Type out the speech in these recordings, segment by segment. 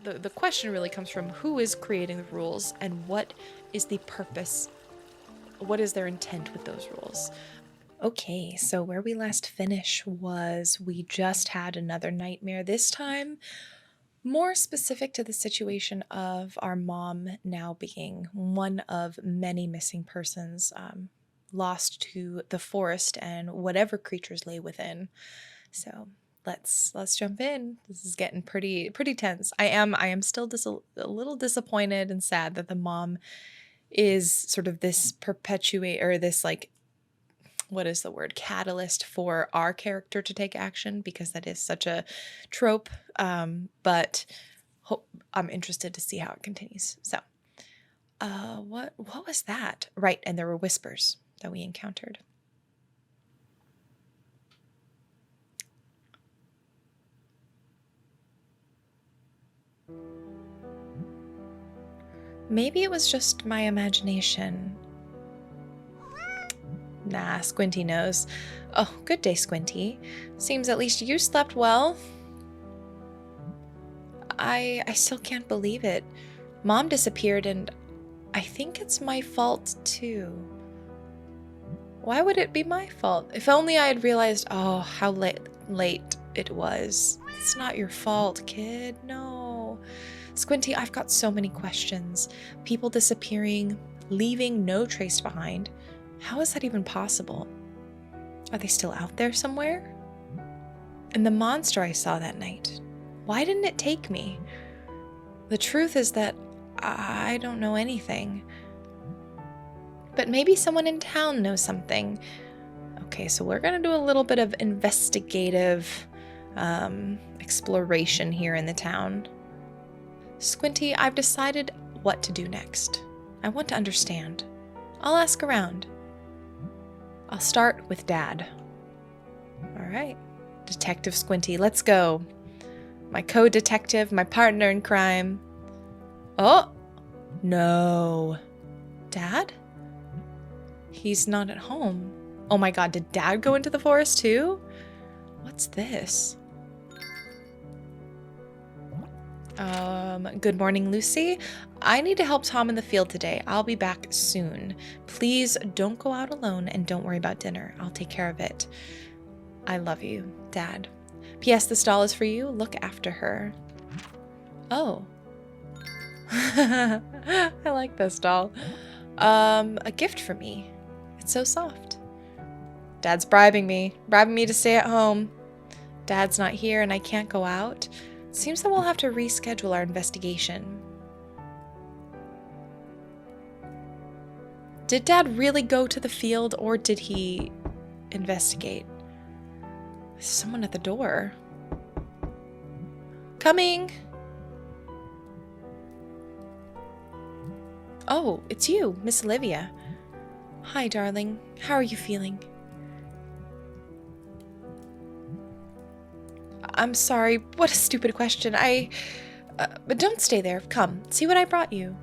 the question really comes from who is creating the rules and what is the purpose? What is their intent with those rules? Okay, so where we last finished was we just had another nightmare, this time more specific to the situation of our mom now being one of many missing persons, lost to the forest and whatever creatures lay within. So let's jump in. This is getting pretty tense. I am still a little disappointed and sad that the mom is sort of this perpetuate, or this, like, what is the word, catalyst for our character to take action, because that is such a trope. But I'm interested to see how it continues. So, what was that? Right, and there were whispers that we encountered. Maybe it was just my imagination. Nah, Squinty knows. Oh, good day, Squinty. Seems at least you slept well. I still can't believe it. Mom disappeared, and I think it's my fault too. Why would it be my fault? If only I had realized, oh, how late it was. It's not your fault, kid. No. Squinty, I've got so many questions. People disappearing, leaving no trace behind. How is that even possible? Are they still out there somewhere? And the monster I saw that night, why didn't it take me? The truth is that I don't know anything. But maybe someone in town knows something. Okay, so we're going to do a little bit of investigative exploration here in the town. Squinty, I've decided what to do next. I want to understand. I'll ask around. I'll start with Dad. All right. Detective Squinty, let's go. My co-detective, my partner in crime. Oh, no. Dad? He's not at home. Oh my God, did Dad go into the forest too? What's this? Good morning, Lucy. I need to help Tom in the field today. I'll be back soon. Please don't go out alone and don't worry about dinner. I'll take care of it. I love you, Dad. P.S. This doll is for you. Look after her. Oh. I like this doll. A gift for me. It's so soft. Dad's bribing me to stay at home. Dad's not here and I can't go out. Seems that we'll have to reschedule our investigation. Did Dad really go to the field or did he investigate? There's someone at the door. Coming! Oh, it's you, Miss Olivia. Hi, darling. How are you feeling? I'm sorry. What a stupid question. But don't stay there. Come, see what I brought you.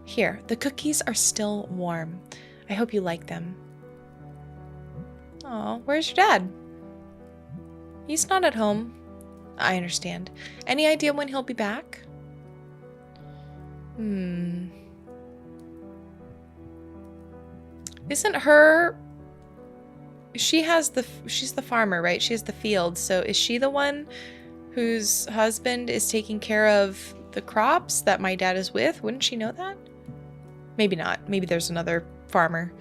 Here, the cookies are still warm. I hope you like them. Oh, where's your dad? He's not at home. I understand. Any idea when he'll be back? Isn't her... she's the farmer, right? She has the field. So is she the one whose husband is taking care of the crops that my dad is with? Wouldn't she know that? Maybe not. Maybe there's another farmer.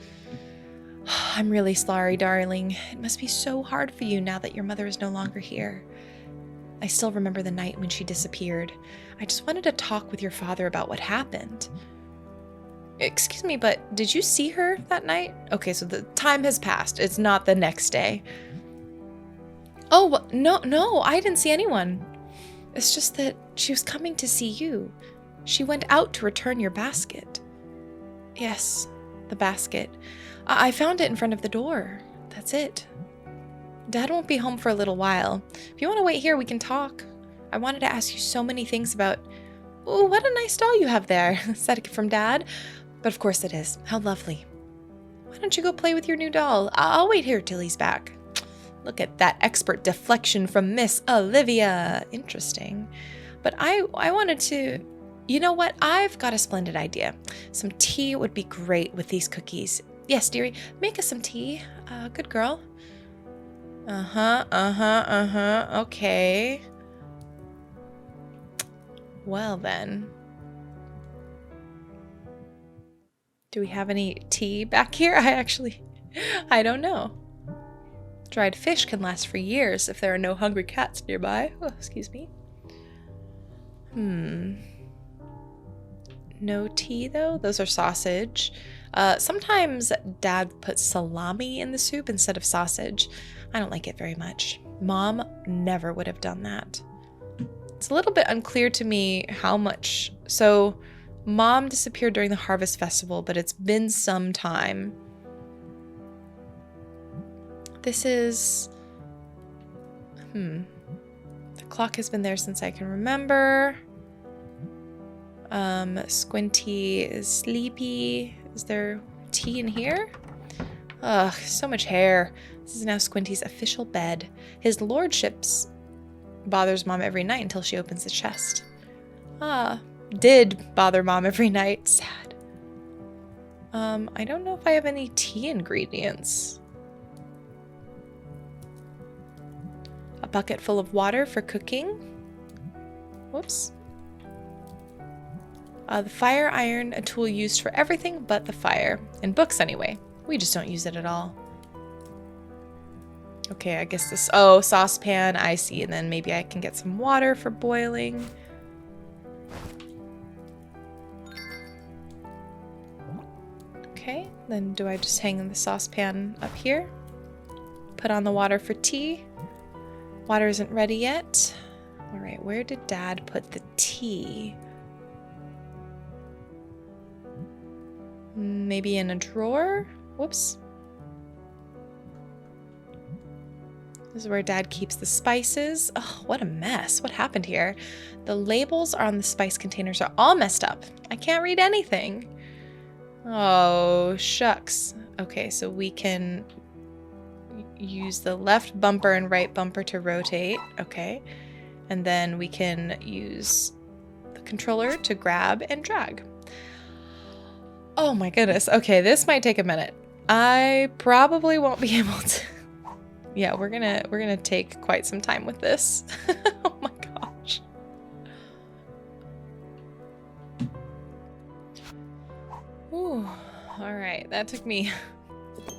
I'm really sorry, darling. It must be so hard for you now that your mother is no longer here. I still remember the night when she disappeared. I just wanted to talk with your father about what happened. Excuse me, but did you see her that night? Okay, so the time has passed. It's not the next day. Oh, no, I didn't see anyone. It's just that she was coming to see you. She went out to return your basket. Yes, the basket. I found it in front of the door. That's it. Dad won't be home for a little while. If you want to wait here, we can talk. I wanted to ask you so many things about... Oh, what a nice doll you have there. Is that a gift from Dad? But of course it is. How lovely. Why don't you go play with your new doll? I'll wait here till he's back. Look at that expert deflection from Miss Olivia. Interesting. But I wanted to... You know what? I've got a splendid idea. Some tea would be great with these cookies. Yes, dearie. Make us some tea. Good girl. Okay. Well then. Do we have any tea back here? I don't know. Dried fish can last for years if there are no hungry cats nearby. Oh, excuse me. No tea though? Those are sausage. Sometimes Dad puts salami in the soup instead of sausage. I don't like it very much. Mom never would have done that. It's a little bit unclear to me how much. So, Mom disappeared during the Harvest Festival, but it's been some time. This is... The clock has been there since I can remember. Squinty is sleepy. Is there tea in here? Ugh, so much hair. This is now Squinty's official bed. His lordship's bothers Mom every night until she opens the chest. Did bother Mom every night. Sad. I don't know if I have any tea ingredients. A bucket full of water for cooking. Whoops. The fire iron, a tool used for everything but the fire. In books, anyway. We just don't use it at all. Okay, I guess this... Oh, saucepan, I see. And then maybe I can get some water for boiling. Okay, then do I just hang the saucepan up here? Put on the water for tea. Water isn't ready yet. All right, where did Dad put the tea? Maybe in a drawer? Whoops. This is where Dad keeps the spices. Oh, what a mess. What happened here? The labels on the spice containers are all messed up. I can't read anything. Oh, shucks. Okay, so we can use the left bumper and right bumper to rotate. Okay. And then we can use the controller to grab and drag. Oh my goodness. Okay, this might take a minute. I probably won't be able to. Yeah, we're gonna take quite some time with this. Oh my gosh. Ooh. All right, that took me a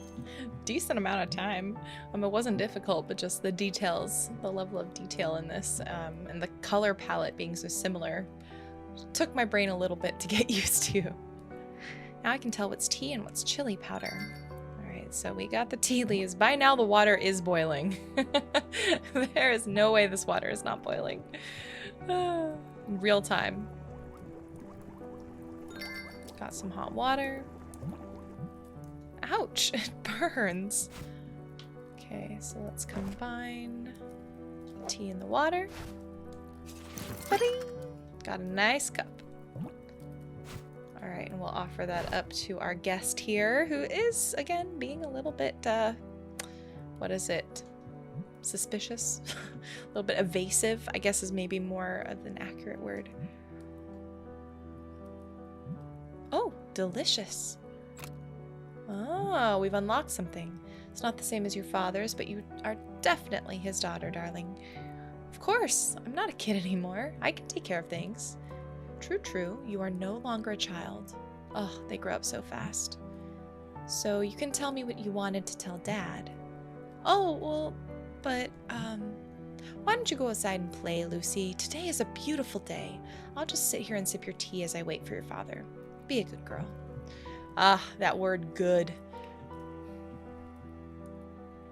decent amount of time. It wasn't difficult, but just the details, the level of detail in this, and the color palette being so similar, took my brain a little bit to get used to. Now I can tell what's tea and what's chili powder. All right, so we got the tea leaves. By now the water is boiling. There is no way this water is not boiling. Real time. Got some hot water. Ouch, it burns. Okay, so let's combine tea and the water. Ba-ding! Got a nice cup. All right, and we'll offer that up to our guest here, who is, again, being a little bit, what is it? Suspicious? A little bit evasive, I guess is maybe more of an accurate word. Oh, delicious. Oh, we've unlocked something. It's not the same as your father's, but you are definitely his daughter, darling. Of course, I'm not a kid anymore. I can take care of things. True, true. You are no longer a child. Oh, they grow up so fast. So you can tell me what you wanted to tell Dad. Oh, well, but, why don't you go outside and play, Lucy? Today is a beautiful day. I'll just sit here and sip your tea as I wait for your father. Be a good girl. Ah, that word good.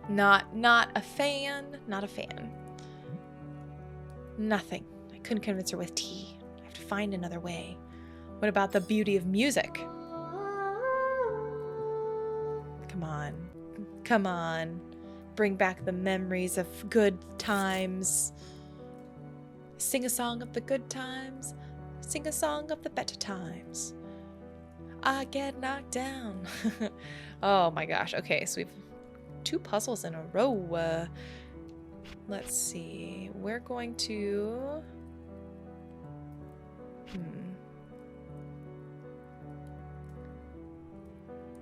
Not a fan. Not a fan. Nothing. I couldn't convince her with tea. I have to find another way. What about the beauty of music? Come on. Come on. Bring back the memories of good times. Sing a song of the good times. Sing a song of the better times. I get knocked down. Oh my gosh. Okay, so we've 2 puzzles in a row. Let's see. We're going to...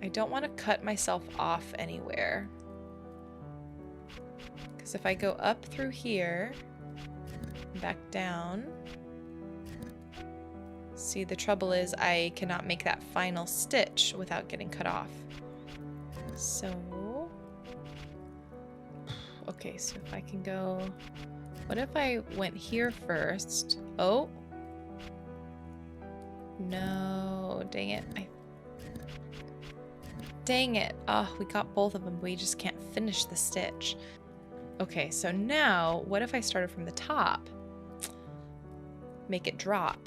I don't want to cut myself off anywhere. Because if I go up through here, back down... See, the trouble is I cannot make that final stitch without getting cut off. So... Okay, so if I can go... What if I went here first? Oh! No, dang it. Dang it. Oh, we got both of them, but we just can't finish the stitch. Okay, so now, what if I started from the top? Make it drop.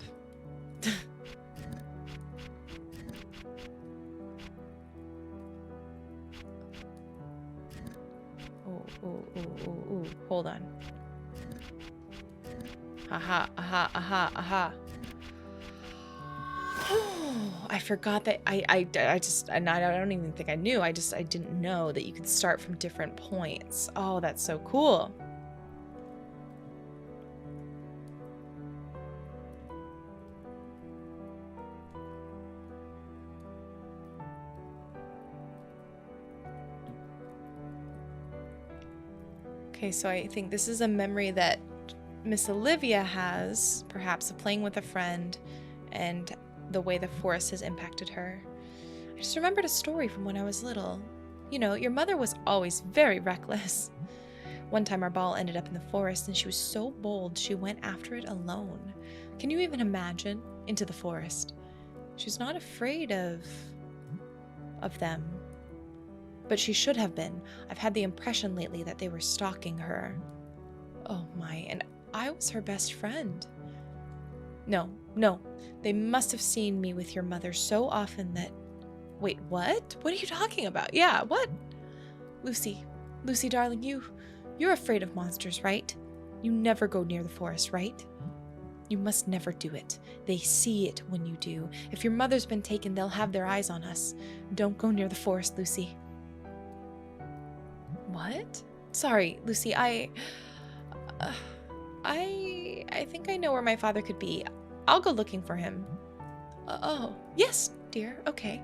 Ooh. Hold on. Aha. I forgot that I don't even think I knew. I didn't know that you could start from different points. Oh, that's so cool. Okay, so I think this is a memory that Miss Olivia has, perhaps of playing with a friend and the way the forest has impacted her. I just remembered a story from when I was little. You know, your mother was always very reckless. One time our ball ended up in the forest and she was so bold she went after it alone. Can you even imagine? Into the forest. She's not afraid of them. But she should have been. I've had the impression lately that they were stalking her. Oh my, and I was her best friend. No. They must have seen me with your mother so often that... Wait, what? What are you talking about? Yeah, what? Lucy, darling, you're afraid of monsters, right? You never go near the forest, right? You must never do it. They see it when you do. If your mother's been taken, they'll have their eyes on us. Don't go near the forest, Lucy. What? Sorry, Lucy, I think I know where my father could be. I'll go looking for him. Oh, yes, dear. Okay.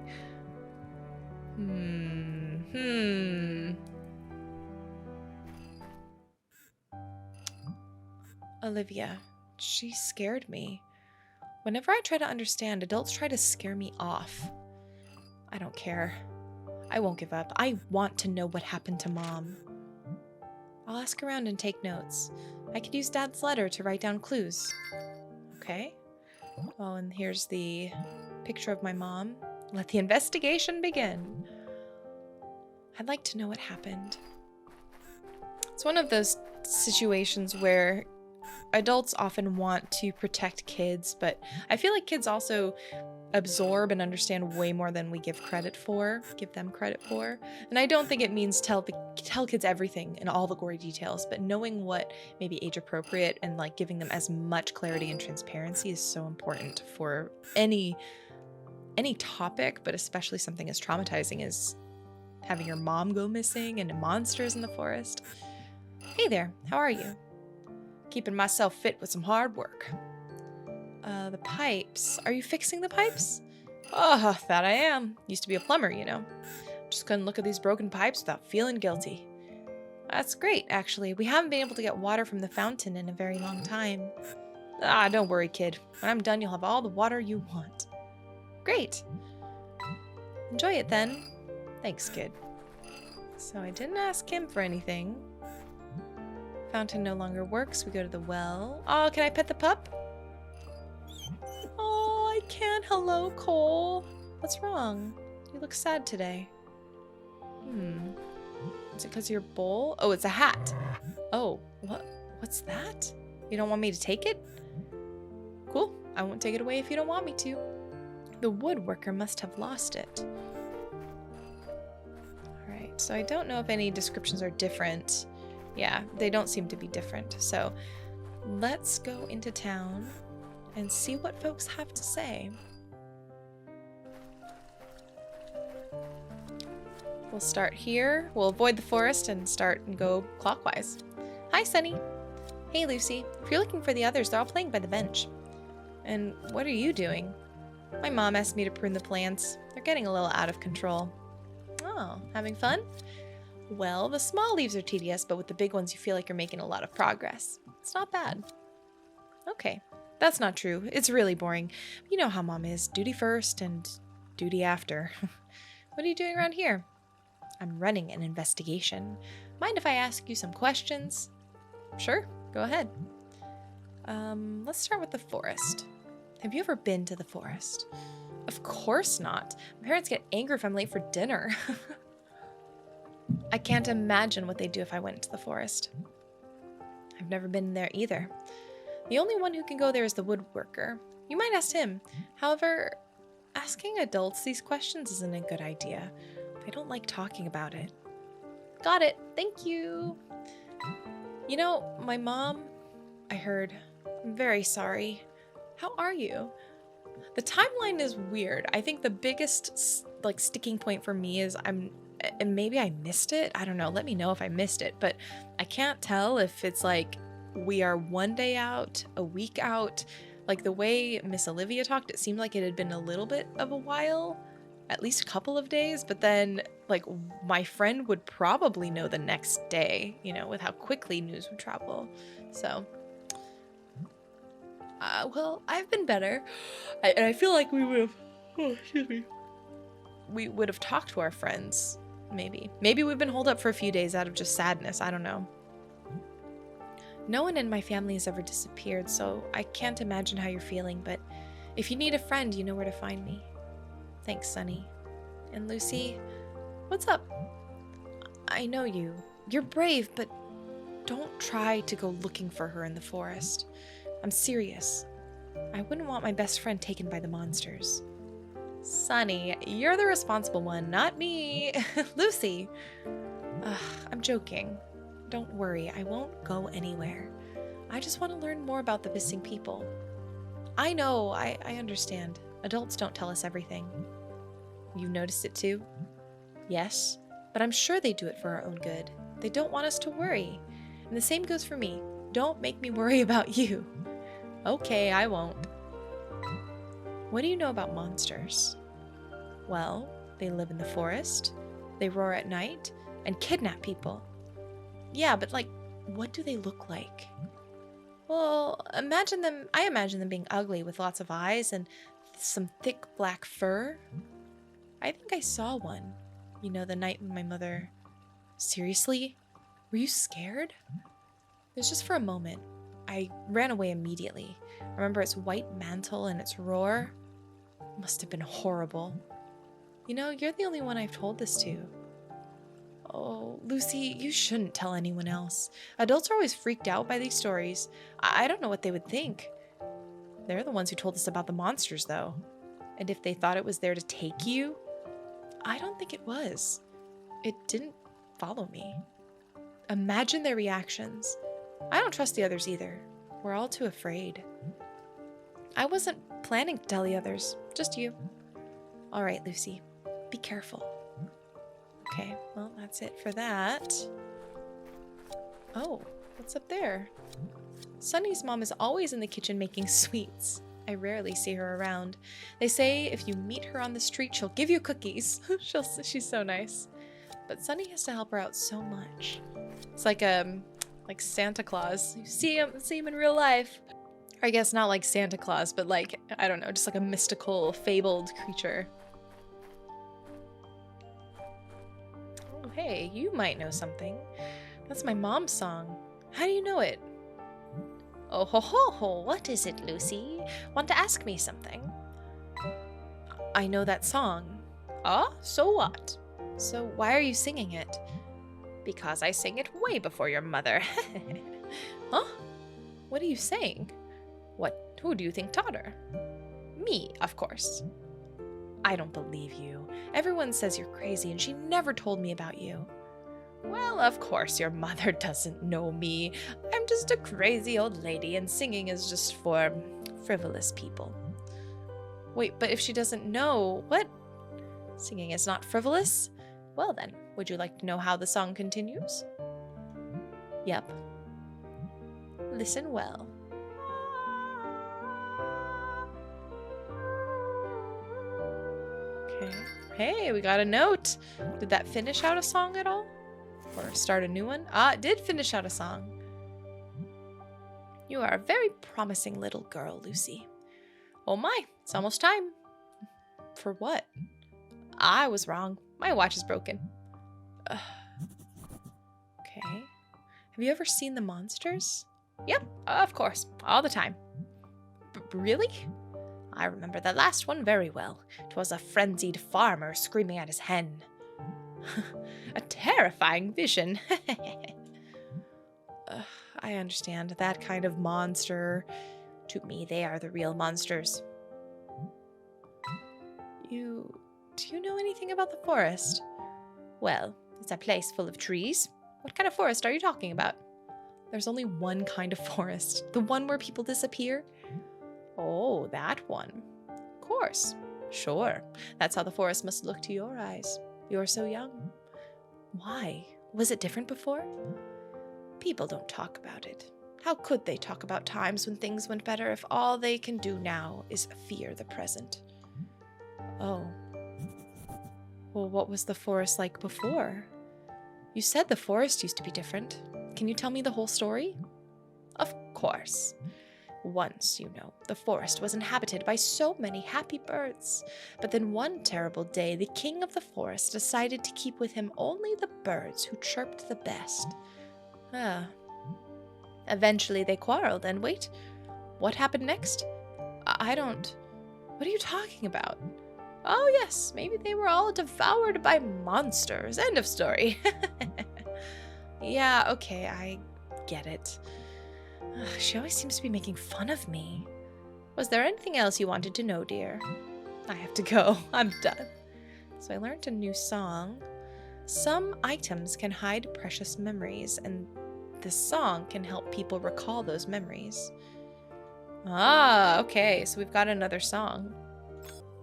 Olivia, she scared me. Whenever I try to understand, adults try to scare me off. I don't care. I won't give up. I want to know what happened to Mom. I'll ask around and take notes. I could use Dad's letter to write down clues. Okay. Oh, and here's the picture of my mom. Let the investigation begin. I'd like to know what happened. It's one of those situations where adults often want to protect kids, but I feel like kids also absorb and understand way more than we give them credit for. And I don't think it means tell kids everything and all the gory details, but knowing what may be age appropriate and like giving them as much clarity and transparency is so important for any topic, but especially something as traumatizing as having your mom go missing and monsters in the forest. Hey there, how are you? Keeping myself fit with some hard work. The pipes. Are you fixing the pipes? Oh, that I am. Used to be a plumber, you know. Just couldn't look at these broken pipes without feeling guilty. That's great, actually. We haven't been able to get water from the fountain in a very long time. Ah, don't worry, kid. When I'm done, you'll have all the water you want. Great. Enjoy it, then. Thanks, kid. So I didn't ask him for anything. Fountain no longer works. We go to the well. Oh, can I pet the pup? Oh, I can't. Hello, Cole. What's wrong? You look sad today. Is it because of your bowl? Oh, it's a hat. Oh, what's that? You don't want me to take it? Cool. I won't take it away if you don't want me to. The woodworker must have lost it. Alright, so I don't know if any descriptions are different. Yeah, they don't seem to be different. So let's go into town and see what folks have to say. We'll start here. We'll avoid the forest and start and go clockwise. Hi, Sunny. Hey, Lucy. If you're looking for the others, they're all playing by the bench. And what are you doing? My mom asked me to prune the plants. They're getting a little out of control. Oh, having fun? Well, the small leaves are tedious, but with the big ones you feel like you're making a lot of progress. It's not bad. Okay, that's not true. It's really boring. You know how Mom is. Duty first and duty after. What are you doing around here? I'm running an investigation. Mind if I ask you some questions? Sure, go ahead. Let's start with the forest. Have you ever been to the forest? Of course not. My parents get angry if I'm late for dinner. I can't imagine what they'd do if I went to the forest. I've never been there either. The only one who can go there is the woodworker. You might ask him. However, asking adults these questions isn't a good idea. They don't like talking about it. Got it. Thank you. You know, my mom, I heard. I'm very sorry. How are you? The timeline is weird. I think the biggest sticking point for me is and maybe I missed it. I don't know. Let me know if I missed it, but I can't tell if it's like we are one day out, a week out. Like the way Miss Olivia talked, it seemed like it had been a little bit of a while, at least a couple of days, but then like my friend would probably know the next day, you know, with how quickly news would travel. So well, I've been better. And I feel like we would have, we would have talked to our friends, maybe. Maybe we've been holed up for a few days out of just sadness, I don't know. No one in my family has ever disappeared, so I can't imagine how you're feeling, but if you need a friend, you know where to find me. Thanks, Sunny. And Lucy, what's up? I know you. You're brave, but don't try to go looking for her in the forest. I'm serious. I wouldn't want my best friend taken by the monsters. Sunny, you're the responsible one, not me. Lucy. I'm joking. Don't worry, I won't go anywhere. I just want to learn more about the missing people. I know, I understand. Adults don't tell us everything. You've noticed it too? Yes, but I'm sure they do it for our own good. They don't want us to worry. And the same goes for me. Don't make me worry about you. Okay, I won't. What do you know about monsters? Well, they live in the forest, they roar at night, and kidnap people. Yeah, but like, what do they look like? Well, I imagine them being ugly with lots of eyes and some thick black fur. I think I saw one. You know, the night when my mother... Seriously? Were you scared? It was just for a moment. I ran away immediately. Remember its white mantle and its roar? It must have been horrible. You know, you're the only one I've told this to. Oh, Lucy, you shouldn't tell anyone else. Adults are always freaked out by these stories. I don't know what they would think. They're the ones who told us about the monsters, though. And if they thought it was there to take you, I don't think it was. It didn't follow me. Imagine their reactions. I don't trust the others either. We're all too afraid. I wasn't planning to tell the others, just you. All right, Lucy, be careful. Okay, well, that's it for that. Oh, what's up there? Sunny's mom is always in the kitchen making sweets. I rarely see her around. They say if you meet her on the street, she'll give you cookies. She's so nice. But Sunny has to help her out so much. It's like Santa Claus. You see him in real life. Or I guess not like Santa Claus, but like, I don't know, just like a mystical, fabled creature. Oh, hey, you might know something. That's my mom's song. How do you know it? Oh ho ho ho, what is it, Lucy? Want to ask me something? I know that song. Ah, so what? So why are you singing it? Because I sang it way before your mother. Huh? What are you saying? Who do you think taught her? Me, of course. I don't believe you. Everyone says you're crazy and she never told me about you. Well, of course your mother doesn't know me. I'm just a crazy old lady and singing is just for frivolous people. Wait, but if she doesn't know, what? Singing is not frivolous? Well then, Would you like to know how the song continues? Yep. Listen well. Okay. Hey, we got a note. Did that finish out a song at all? Or start a new one? Ah, it did finish out a song. You are a very promising little girl, Lucy. Oh my, it's almost time. For what? I was wrong. My watch is broken. Ugh. Okay. Have you ever seen the monsters? Yep, of course. All the time. Really? I remember the last one very well. 'Twas a frenzied farmer screaming at his hen. A terrifying vision. I understand. That kind of monster. To me, they are the real monsters. Do you know anything about the forest? Well, it's a place full of trees. What kind of forest are you talking about? There's only one kind of forest. The one where people disappear? Oh, that one. Of course. Sure. That's how the forest must look to your eyes. You're so young. Why? Was it different before? People don't talk about it. How could they talk about times when things went better if all they can do now is fear the present? Oh. Well, what was the forest like before? You said the forest used to be different. Can you tell me the whole story? Of course. Once, you know, the forest was inhabited by so many happy birds. But then one terrible day, the king of the forest decided to keep with him only the birds who chirped the best. Eventually they quarreled, and wait, what happened next? I don't... What are you talking about? Oh yes, maybe they were all devoured by monsters. End of story. Yeah, okay, I get it. She always seems to be making fun of me. Was there anything else you wanted to know, dear? I have to go. I'm done. So I learned a new song. Some items can hide precious memories, and this song can help people recall those memories. Ah, okay, so we've got another song.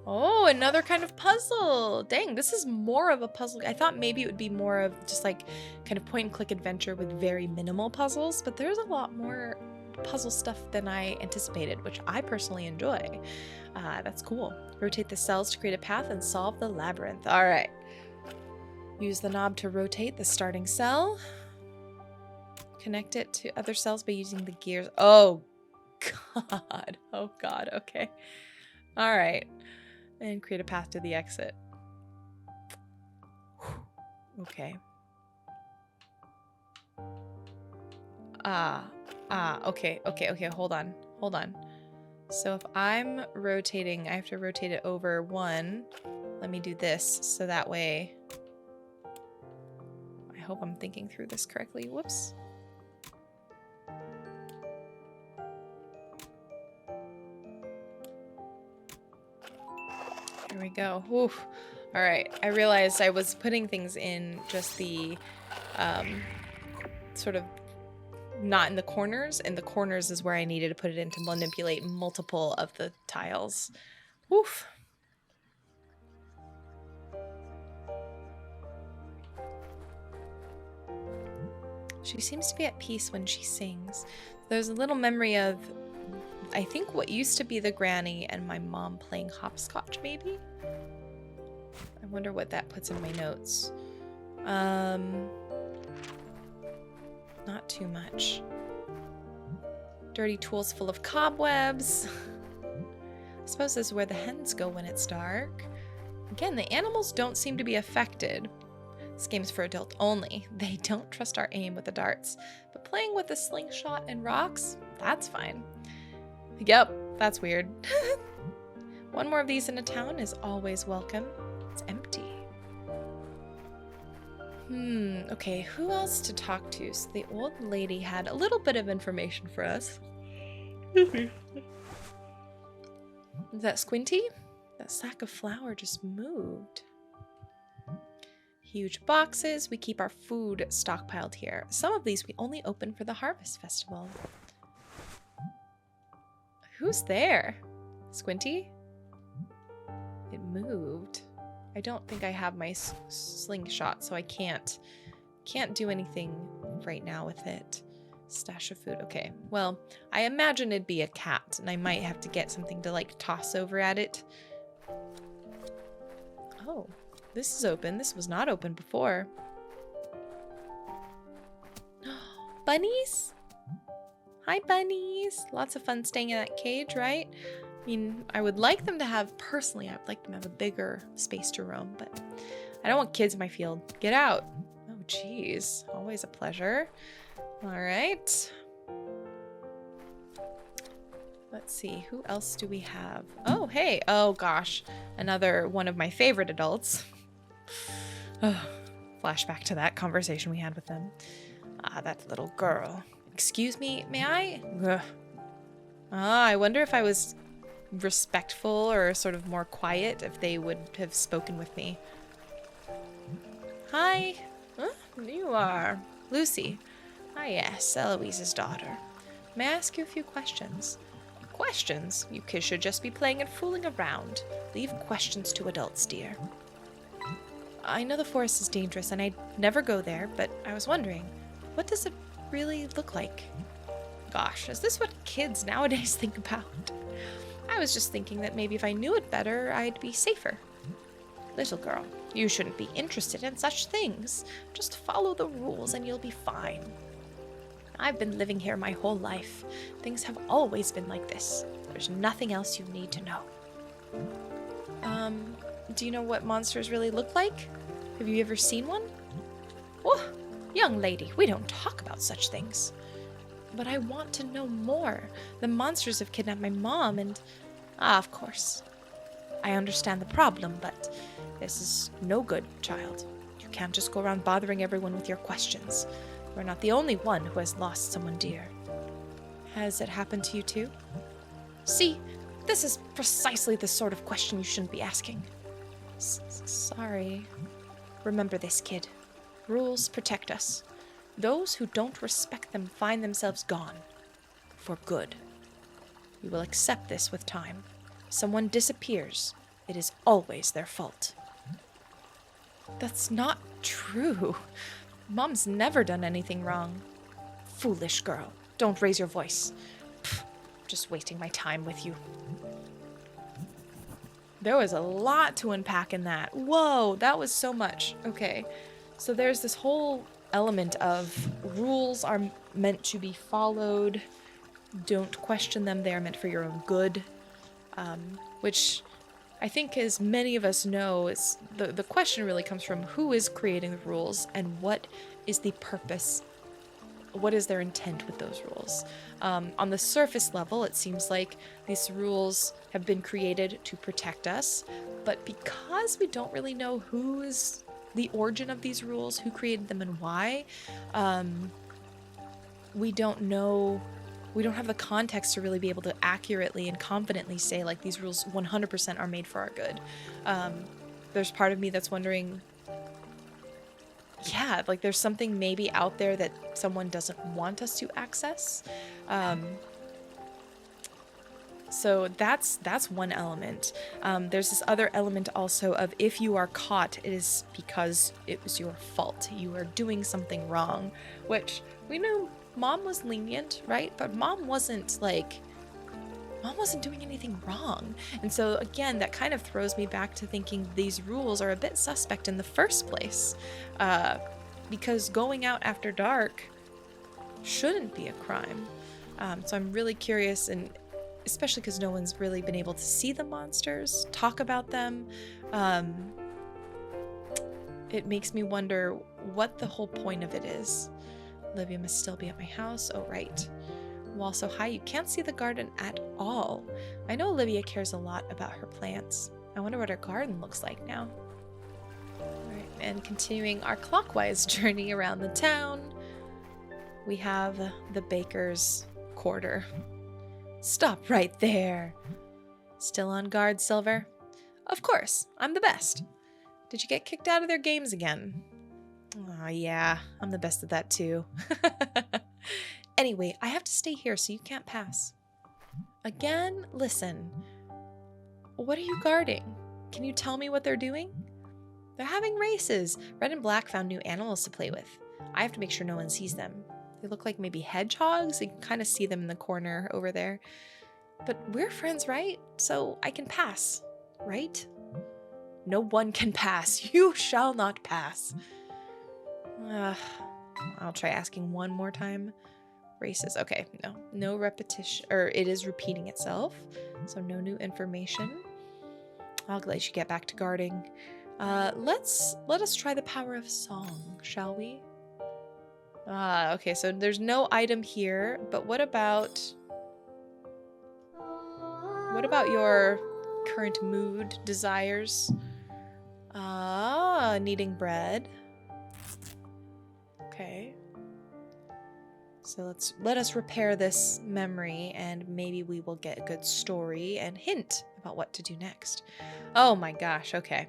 Oh, another kind of puzzle. Dang, this is more of a puzzle. I thought maybe it would be more of just like kind of point and click adventure with very minimal puzzles, but there's a lot more puzzle stuff than I anticipated, which I personally enjoy. That's cool. Rotate the cells to create a path and solve the labyrinth. All right. Use the knob to rotate the starting cell. Connect it to other cells by using the gears. Oh, God. Oh, God. Okay. All right. And create a path to the exit. Okay. Okay, hold on. So if I'm rotating, I have to rotate it over one. Let me do this, so that way... I hope I'm thinking through this correctly. Whoops. Here we go. Oof. All right. I realized I was putting things in just the sort of not in the corners. And the corners is where I needed to put it in to manipulate multiple of the tiles. Oof. She seems to be at peace when she sings. There's a little memory of, I think, what used to be the granny and my mom playing hopscotch, maybe? I wonder what that puts in my notes. Not too much. Dirty tools full of cobwebs. I suppose this is where the hens go when it's dark. Again, the animals don't seem to be affected. This game's for adults only. They don't trust our aim with the darts. But playing with the slingshot and rocks, that's fine. Yep, that's weird. One more of these in a town is always welcome. It's empty. Okay, who else to talk to? So the old lady had a little bit of information for us. Is that Squinty? That sack of flour just moved. Huge boxes. We keep our food stockpiled here. Some of these we only open for the Harvest Festival. Who's there? Squinty? It moved. I don't think I have my slingshot, so I can't do anything right now with it. Stash of food. Okay. Well, I imagine it'd be a cat, and I might have to get something to like toss over at it. Oh, this is open. This was not open before. Bunnies? Hi, bunnies. Lots of fun staying in that cage, right? I mean, I would like them to have, personally, I would like them to have a bigger space to roam, but I don't want kids in my field. Get out. Oh, geez. Always a pleasure. All right. Let's see. Who else do we have? Oh, hey. Oh, gosh. Another one of my favorite adults. Oh, flashback to that conversation we had with them. Ah, that little girl. Excuse me, may I? Ugh. Ah, I wonder if I was respectful or sort of more quiet, if they would have spoken with me. Hi. Huh? You are Lucy. Ah, yes, Eloise's daughter. May I ask you a few questions? Questions? You kids should just be playing and fooling around. Leave questions to adults, dear. I know the forest is dangerous and I'd never go there, but I was wondering, what does it really look like? Gosh, is this what kids nowadays think about? I was just thinking that maybe if I knew it better, I'd be safer. Little girl, you shouldn't be interested in such things. Just follow the rules and you'll be fine. I've been living here my whole life. Things have always been like this. There's nothing else you need to know. Do you know what monsters really look like? Have you ever seen one? Oh, young lady, we don't talk about such things. But I want to know more. The monsters have kidnapped my mom and... Ah, of course. I understand the problem, but this is no good, child. You can't just go around bothering everyone with your questions. We're not the only one who has lost someone dear. Has it happened to you too? See, this is precisely the sort of question you shouldn't be asking. Sorry. Remember this, kid. Rules protect us. Those who don't respect them find themselves gone. For good. You will accept this with time. If someone disappears, it is always their fault. That's not true. Mom's never done anything wrong. Foolish girl. Don't raise your voice. Pfft, just wasting my time with you. There was a lot to unpack in that. Whoa, that was so much. Okay, so there's this whole element of rules are meant to be followed. Don't question them. They are meant for your own good. Which I think, as many of us know, is the question really comes from who is creating the rules and what is the purpose. What is their intent with those rules? On the surface level, it seems like these rules have been created to protect us, but because we don't really know who is the origin of these rules, who created them and why, we don't know, we don't have the context to really be able to accurately and confidently say, like, these rules 100% are made for our good. There's part of me that's wondering, yeah, like there's something maybe out there that someone doesn't want us to access. So that's one element. There's this other element also of if you are caught, it is because it was your fault. You are doing something wrong, which we knew Mom was lenient, right? But Mom wasn't doing anything wrong. And so again, that kind of throws me back to thinking these rules are a bit suspect in the first place. Because going out after dark shouldn't be a crime. So I'm really curious, and especially because no one's really been able to see the monsters, talk about them. It makes me wonder what the whole point of it is. Olivia must still be at my house. Oh, right. Wall so high you can't see the garden at all. I know Olivia cares a lot about her plants. I wonder what her garden looks like now. Alright, and continuing our clockwise journey around the town, we have the baker's quarter. Stop right there. Still on guard, Silver? Of course, I'm the best. Did you get kicked out of their games again? Aw, yeah, I'm the best at that too. Anyway, I have to stay here so you can't pass. Again, listen. What are you guarding? Can you tell me what they're doing? They're having races. Red and Black found new animals to play with. I have to make sure no one sees them. They look like maybe hedgehogs. You can kind of see them in the corner over there. But we're friends, right? So I can pass, right? No one can pass. You shall not pass. I'll try asking one more time. Races. Okay, no repetition, or it is repeating itself. So no new information. I'll let you get back to guarding. Let us try the power of song, shall we? Okay, so there's no item here, but what about your current mood, desires? Needing bread. Okay. So let us repair this memory, and maybe we will get a good story and hint about what to do next. Oh my gosh, okay.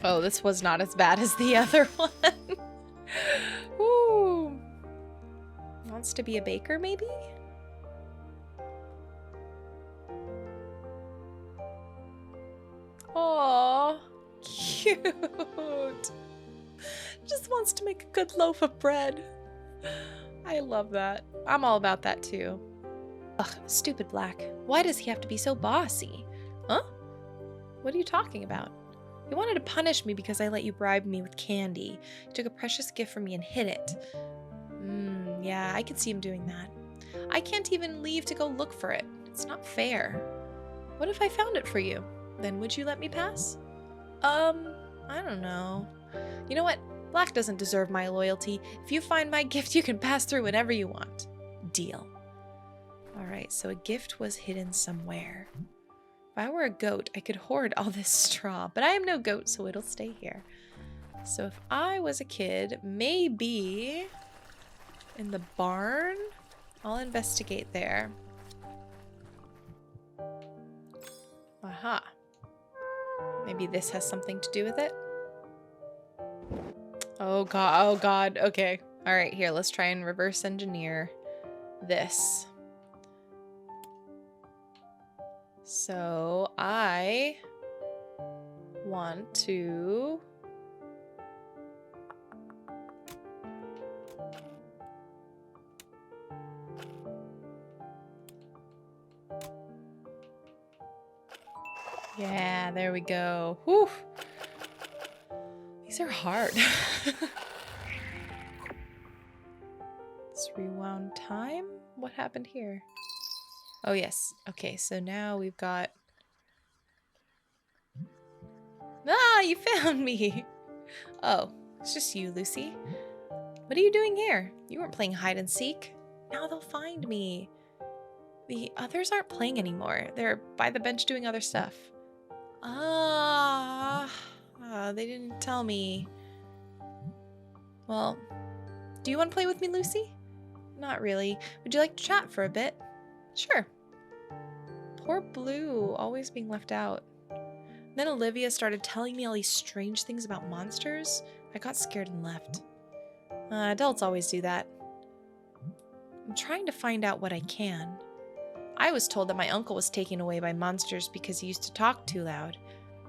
Oh, this was not as bad as the other one. Ooh. Wants to be a baker, maybe? Aww, cute. Just wants to make a good loaf of bread. I love that. I'm all about that too. Ugh, stupid Black. Why does he have to be so bossy? Huh? What are you talking about? You wanted to punish me because I let you bribe me with candy. You took a precious gift from me and hid it. Yeah, I could see him doing that. I can't even leave to go look for it. It's not fair. What if I found it for you? Then would you let me pass? I don't know. You know what? Black doesn't deserve my loyalty. If you find my gift, you can pass through whenever you want. Deal. Alright, so a gift was hidden somewhere. If I were a goat, I could hoard all this straw, but I am no goat, so it'll stay here. So if I was a kid, maybe in the barn? I'll investigate there. Aha. Maybe this has something to do with it? Oh god, okay. Alright, here, let's try and reverse engineer this. So, I want to... Yeah, there we go. Whew. These are hard. Let's rewound time. What happened here? Oh, yes. Okay, so now we've got... Ah, you found me! Oh, it's just you, Lucy. What are you doing here? You weren't playing hide and seek. Now they'll find me. The others aren't playing anymore. They're by the bench doing other stuff. They didn't tell me. Well, do you want to play with me, Lucy? Not really. Would you like to chat for a bit? Sure. Poor Blue, always being left out. Then Olivia started telling me all these strange things about monsters. I got scared and left. Adults always do that. I'm trying to find out what I can. I was told that my uncle was taken away by monsters because he used to talk too loud.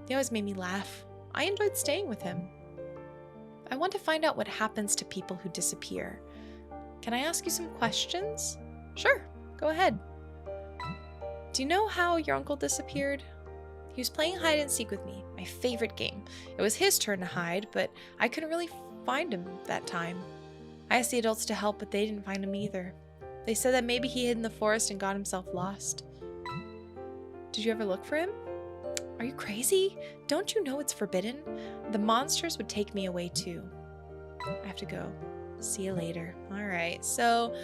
They always made me laugh. I enjoyed staying with him. I want to find out what happens to people who disappear. Can I ask you some questions? Sure, go ahead. Do you know how your uncle disappeared? He was playing hide and seek with me, my favorite game. It was his turn to hide, but I couldn't really find him that time. I asked the adults to help, but they didn't find him either. They said that maybe he hid in the forest and got himself lost. Did you ever look for him? Are you crazy? Don't you know it's forbidden? The monsters would take me away too. I have to go. See you later. Alright, so...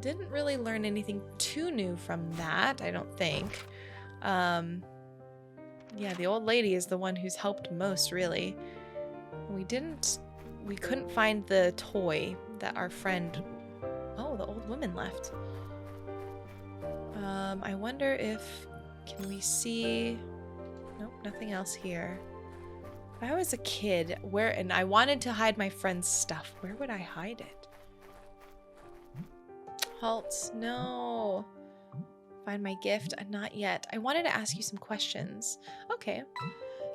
Didn't really learn anything too new from that, I don't think. Yeah, the old lady is the one who's helped most, really. We couldn't find the toy that our friend... Oh, the old woman left. I wonder if... Can we see... Nope, nothing else here. If I was a kid, and I wanted to hide my friend's stuff, where would I hide it? Halt, no. Find my gift? Not yet. I wanted to ask you some questions. Okay.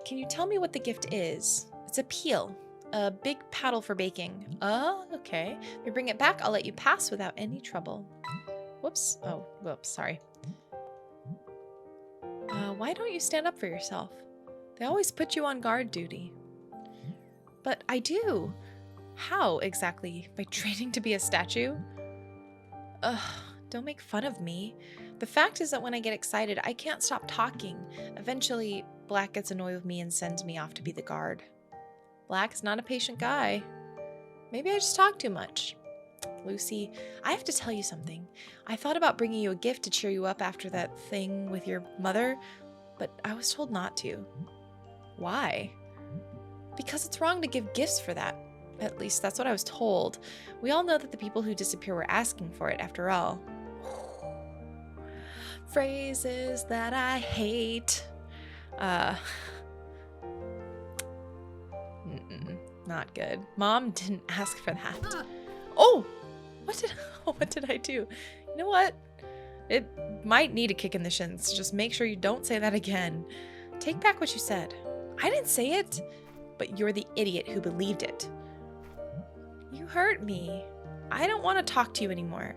Can you tell me what the gift is? It's a peel. A big paddle for baking. Oh, okay. If you bring it back, I'll let you pass without any trouble. Whoops. Oh, whoops, sorry. Why don't you stand up for yourself? They always put you on guard duty. But I do. How exactly? By training to be a statue? Ugh, don't make fun of me. The fact is that when I get excited, I can't stop talking. Eventually, Black gets annoyed with me and sends me off to be the guard. Black is not a patient guy. Maybe I just talk too much. Lucy, I have to tell you something. I thought about bringing you a gift to cheer you up after that thing with your mother, but I was told not to. Why? Because it's wrong to give gifts for that. At least that's what I was told. We all know that the people who disappear were asking for it after all. Phrases that I hate. Not good. Mom didn't ask for that. Oh! What did I do? You know what? It might need a kick in the shins. Just make sure you don't say that again. Take back what you said. I didn't say it, but you're the idiot who believed it. You hurt me. I don't want to talk to you anymore.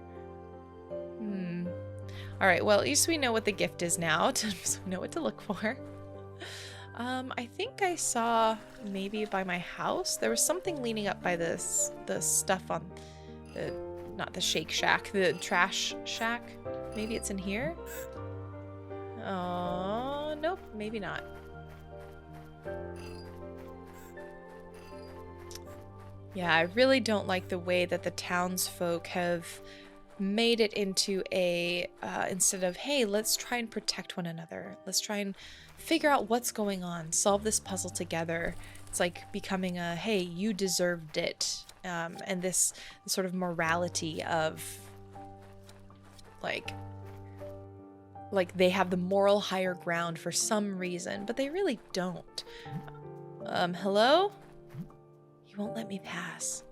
Alright, well, at least we know what the gift is now, so we know what to look for. I think I saw, maybe by my house, there was something leaning up by the stuff on the, not the Shake Shack, the Trash Shack. Maybe it's in here? Oh, nope, maybe not. Yeah, I really don't like the way that the townsfolk have made it into a, instead of, hey, let's try and protect one another. Let's try and figure out what's going on, solve this puzzle together. It's like becoming a, hey, you deserved it. And this sort of morality of, like they have the moral higher ground for some reason, but they really don't. Hello? You won't let me pass.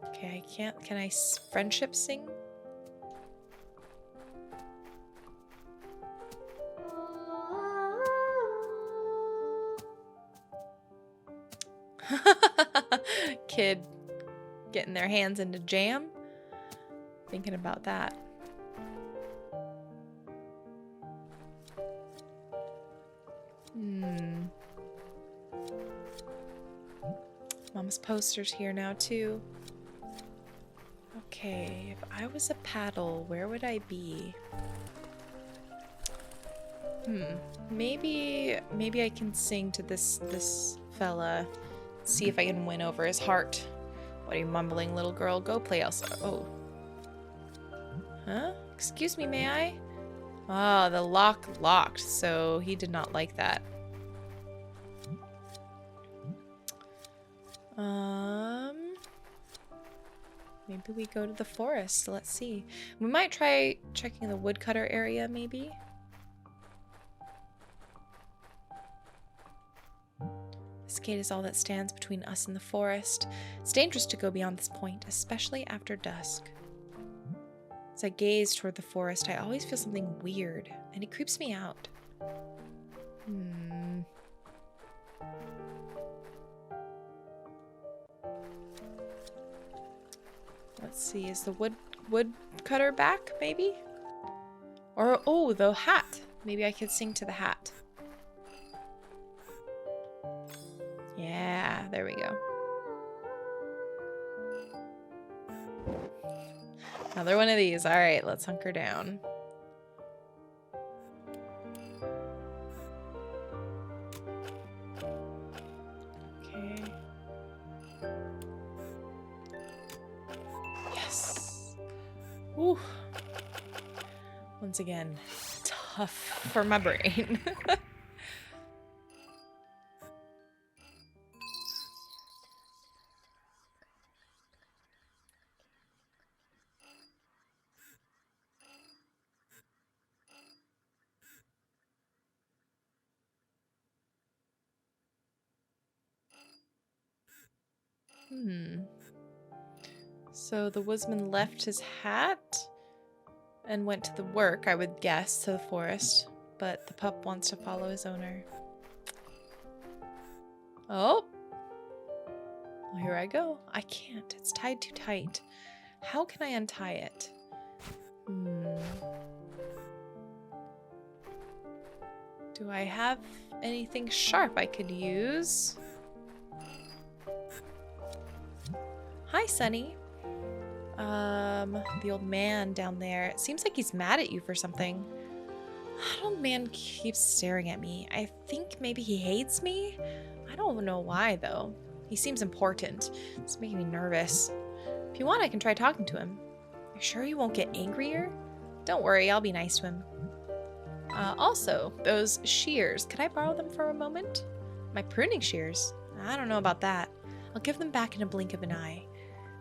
Okay, I can't. Can I friendship sing? Kid getting their hands into jam. Thinking about that. Mama's poster's here now too. Okay, if I was a paddle, where would I be? Maybe I can sing to this fella. See if I can win over his heart. What are you mumbling, little girl? Go play outside. Oh. Huh? Excuse me, may I? Ah, the lock locked, so he did not like that. Maybe we go to the forest. Let's see. We might try checking the woodcutter area, maybe. This gate is all that stands between us and the forest. It's dangerous to go beyond this point, especially after dusk. As I gaze toward the forest, I always feel something weird, and it creeps me out. Let's see, is the woodcutter back, maybe? Or, oh, the hat. Maybe I could sing to the hat. Yeah, there we go. Another one of these. All right, let's hunker down. Okay. Yes. Woo. Once again, tough for my brain. So the woodsman left his hat and went to the work, I would guess, to the forest. But the pup wants to follow his owner. Oh! Well, here I go. I can't. It's tied too tight. How can I untie it? Do I have anything sharp I could use? Hi, Sunny. The old man down there. It seems like he's mad at you for something. That old man keeps staring at me. I think maybe he hates me? I don't know why, though. He seems important. It's making me nervous. If you want, I can try talking to him. You sure he won't get angrier? Don't worry, I'll be nice to him. Also, those shears. Could I borrow them for a moment? My pruning shears? I don't know about that. I'll give them back in a blink of an eye.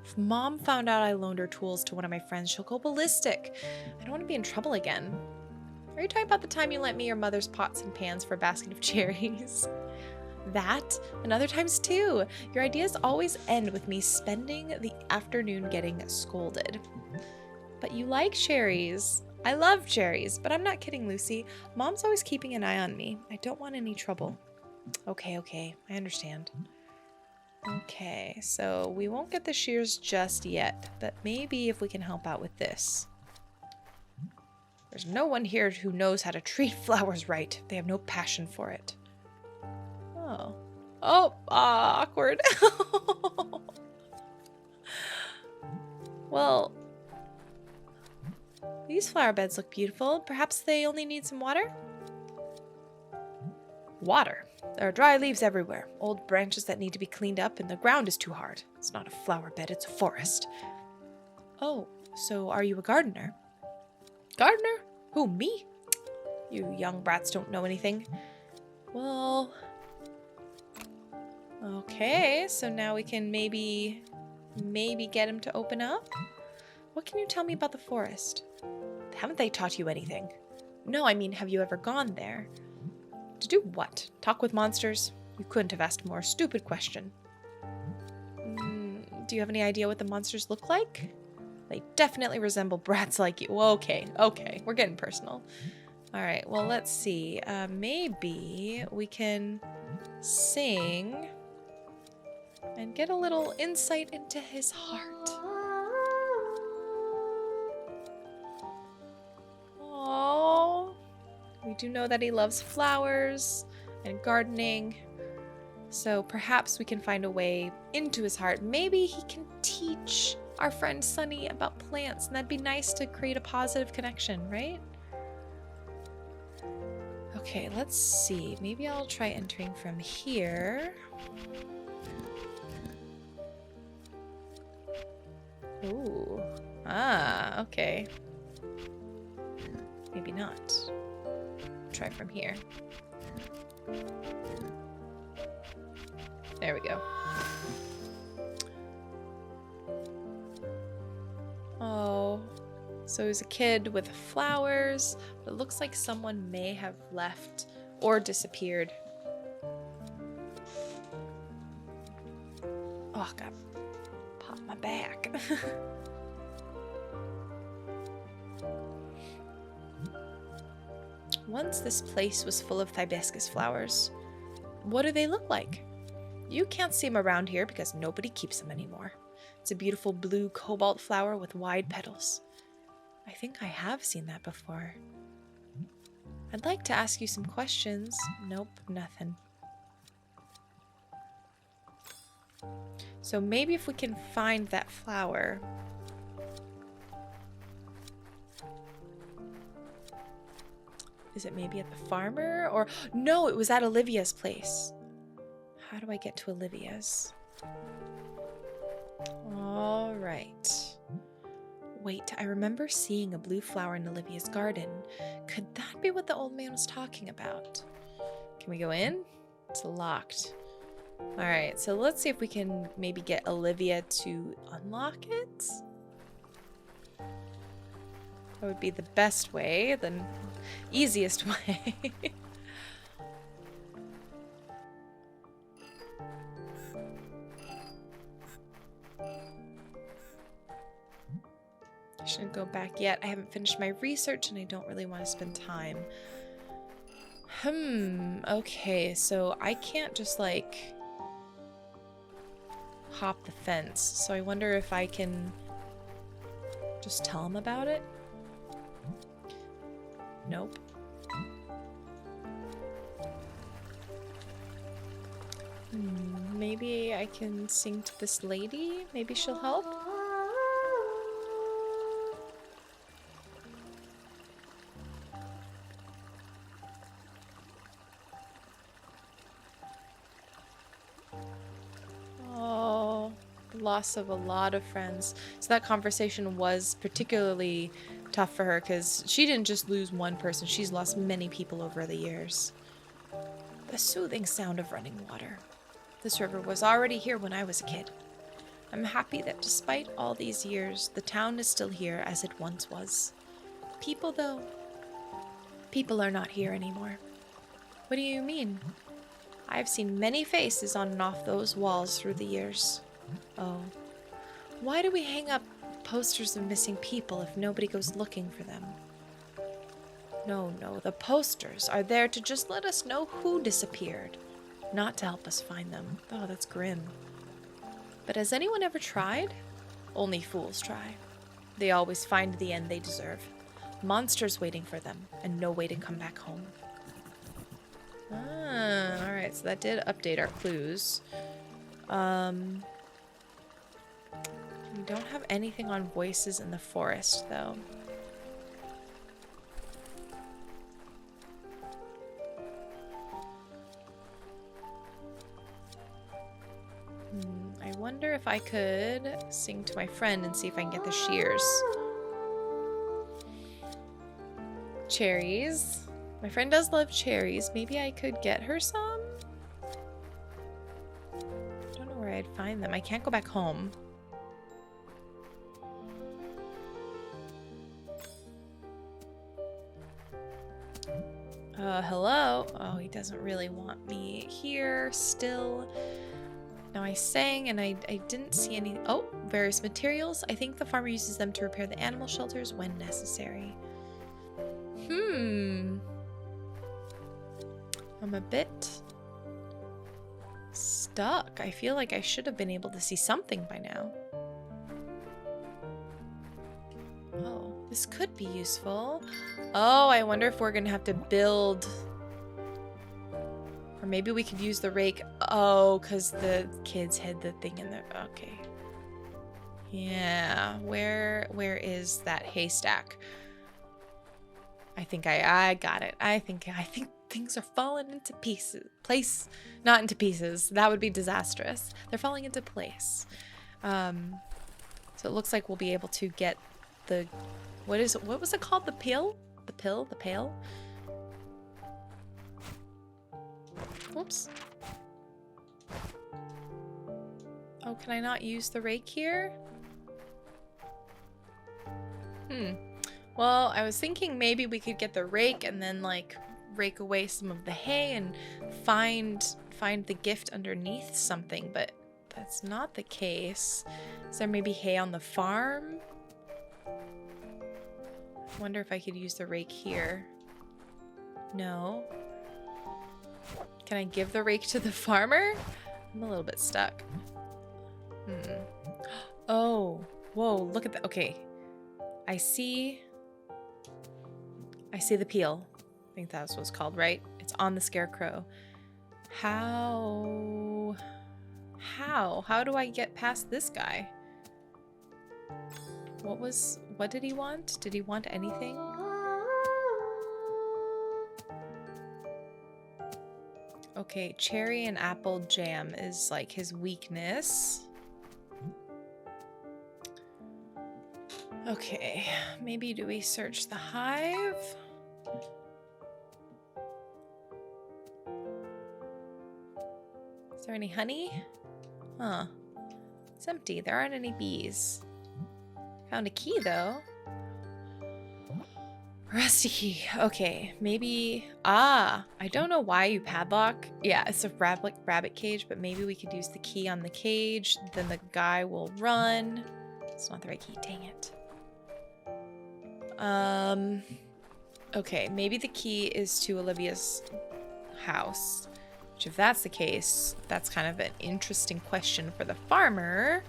If Mom found out I loaned her tools to one of my friends, she'll go ballistic. I don't want to be in trouble again. Are you talking about the time you lent me your mother's pots and pans for a basket of cherries? That, and other times too. Your ideas always end with me spending the afternoon getting scolded. But you like cherries. I love cherries, but I'm not kidding, Lucy. Mom's always keeping an eye on me. I don't want any trouble. Okay, I understand. Okay, so we won't get the shears just yet, but maybe if we can help out with this. There's no one here who knows how to treat flowers right. They have no passion for it. Oh, awkward. Well, these flower beds look beautiful. Perhaps they only need some water? Water? There are dry leaves everywhere, old branches that need to be cleaned up, and the ground is too hard. It's not a flower bed, it's a forest. Oh, so are you a gardener? Gardener? Who, me? You young brats don't know anything. Well... Okay, so now we can maybe get him to open up? What can you tell me about the forest? Haven't they taught you anything? No, I mean, have you ever gone there? To do what? Talk with monsters? You couldn't have asked a more stupid question. Do you have any idea what the monsters look like? They definitely resemble brats like you. Well, okay, we're getting personal. Alright, well, let's see. Maybe we can sing and get a little insight into his heart. Aww. We do know that he loves flowers and gardening, so perhaps we can find a way into his heart. Maybe he can teach our friend Sunny about plants, and that'd be nice to create a positive connection, right? Okay, let's see. Maybe I'll try entering from here. Ooh. Okay. Maybe not. Try from here. There we go. Oh. So he's a kid with flowers, but it looks like someone may have left or disappeared. Oh, God. Pop my back. Once this place was full of hibiscus flowers. What do they look like? You can't see them around here because nobody keeps them anymore. It's a beautiful blue cobalt flower with wide petals. I think I have seen that before. I'd like to ask you some questions. Nope, nothing. So maybe if we can find that flower. Is it maybe at the farmer? Or no, it was at Olivia's place. How do I get to Olivia's? All right. Wait, I remember seeing a blue flower in Olivia's garden. Could that be what the old man was talking about? Can we go in? It's locked. All right, so let's see if we can maybe get Olivia to unlock it. That would be the best way, the easiest way. I shouldn't go back yet. I haven't finished my research and I don't really want to spend time. Okay, so I can't just like hop the fence. So I wonder if I can just tell him about it. Nope. Maybe I can sing to this lady. Maybe she'll help. Oh, the loss of a lot of friends. So that conversation was particularly tough for her because she didn't just lose one person. She's lost many people over the years. The soothing sound of running water. This river was already here when I was a kid. I'm happy that despite all these years, the town is still here as it once was. People, though, people are not here anymore. What do you mean? I've seen many faces on and off those walls through the years. Oh, why do we hang up posters of missing people if nobody goes looking for them? No, the posters are there to just let us know who disappeared, not to help us find them. Oh, that's grim. But has anyone ever tried? Only fools try. They always find the end they deserve. Monsters waiting for them, and no way to come back home. Ah, alright, so that did update our clues. We don't have anything on voices in the forest, though. I wonder if I could sing to my friend and see if I can get the shears. Cherries. My friend does love cherries. Maybe I could get her some? I don't know where I'd find them. I can't go back home. Hello? Oh, he doesn't really want me here still. Now I sang and I didn't see any... Oh, various materials. I think the farmer uses them to repair the animal shelters when necessary. I'm a bit stuck. I feel like I should have been able to see something by now. Oh, this could be useful. Oh, I wonder if we're gonna have to build... Or maybe we could use the rake. Oh, because the kids hid the thing in there. Okay. Yeah. Where is that haystack? I think I got it. I think things are falling into pieces. Not into pieces. That would be disastrous. They're falling into place. So it looks like we'll be able to get the... What was it called? The pill? The pail? Whoops. Oh, can I not use the rake here? Well, I was thinking maybe we could get the rake and then like rake away some of the hay and find the gift underneath something, but that's not the case. Is there maybe hay on the farm? I wonder if I could use the rake here. No. Can I give the rake to the farmer? I'm a little bit stuck. Oh, whoa, look at that. Okay. I see the peel. I think that's what it's called, right? It's on the scarecrow. How do I get past this guy? What did he want? Did he want anything? Okay, cherry and apple jam is like his weakness. Okay, maybe do we search the hive? Is there any honey? Huh. It's empty. There aren't any bees. Found a key, though. Rusty key. Okay, maybe... Ah, I don't know why you padlock. Yeah, it's a rabbit cage, but maybe we could use the key on the cage. Then the guy will run. It's not the right key. Dang it. Okay, maybe the key is to Olivia's house. Which, if that's the case, that's kind of an interesting question for the farmer.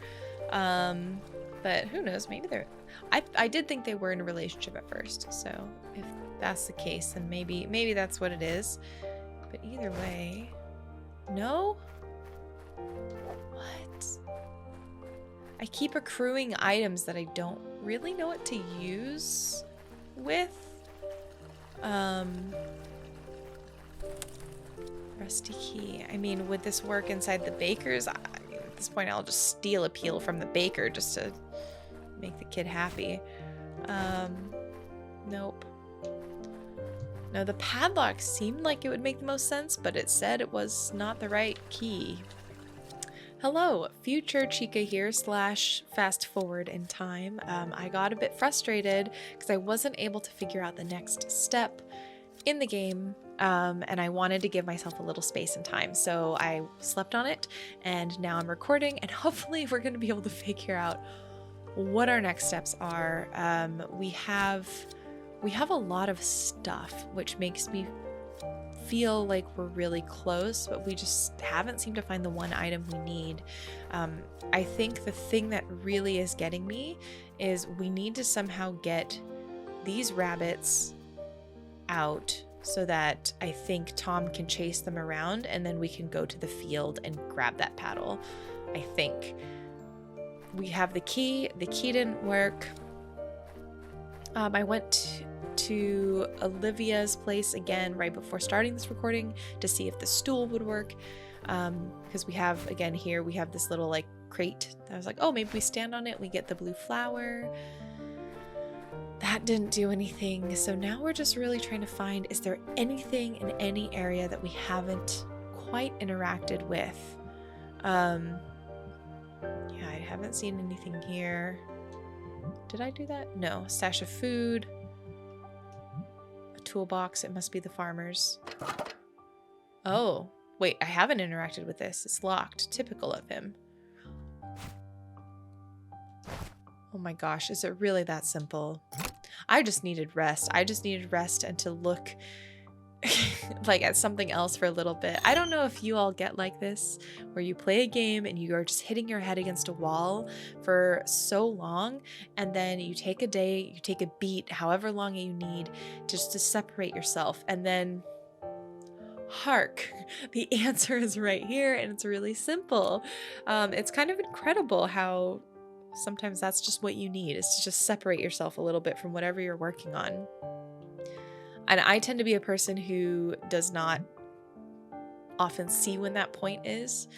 But who knows? Maybe they're... I did think they were in a relationship at first. So if that's the case, then maybe that's what it is. But either way... No? What? I keep accruing items that I don't really know what to use with. Rusty key. I mean, would this work inside the baker's? At this point, I'll just steal a peel from the baker just to make the kid happy. Nope. No, the padlock seemed like it would make the most sense, but it said it was not the right key. Hello, future Chica here / fast forward in time. I got a bit frustrated because I wasn't able to figure out the next step in the game, and I wanted to give myself a little space and time. So I slept on it, and now I'm recording, and hopefully we're going to be able to figure out what our next steps are. We have a lot of stuff, which makes me feel like we're really close, but we just haven't seemed to find the one item we need. I think the thing that really is getting me is we need to somehow get these rabbits out so that I think Tom can chase them around, and then we can go to the field and grab that paddle. I think we have the key. The key didn't work. I went to Olivia's place again right before starting this recording to see if the stool would work, because we have, again, here we have this little like crate. I was like, oh, maybe we stand on it, we get the blue flower. That didn't do anything. So now we're just really trying to find, is there anything in any area that we haven't quite interacted with? Yeah, I haven't seen anything here. Did I do that? No. Stash of food. A toolbox. It must be the farmer's. Oh, wait, I haven't interacted with this. It's locked. Typical of him. Oh my gosh, is it really that simple? I just needed rest. I just needed rest and to look like at something else for a little bit. I don't know if you all get like this, where you play a game and you are just hitting your head against a wall for so long, and then you take a day, you take a beat, however long you need, just to separate yourself, and then hark, the answer is right here, and it's really simple. It's kind of incredible how sometimes that's just what you need, is to just separate yourself a little bit from whatever you're working on. And I tend to be a person who does not often see when that point is,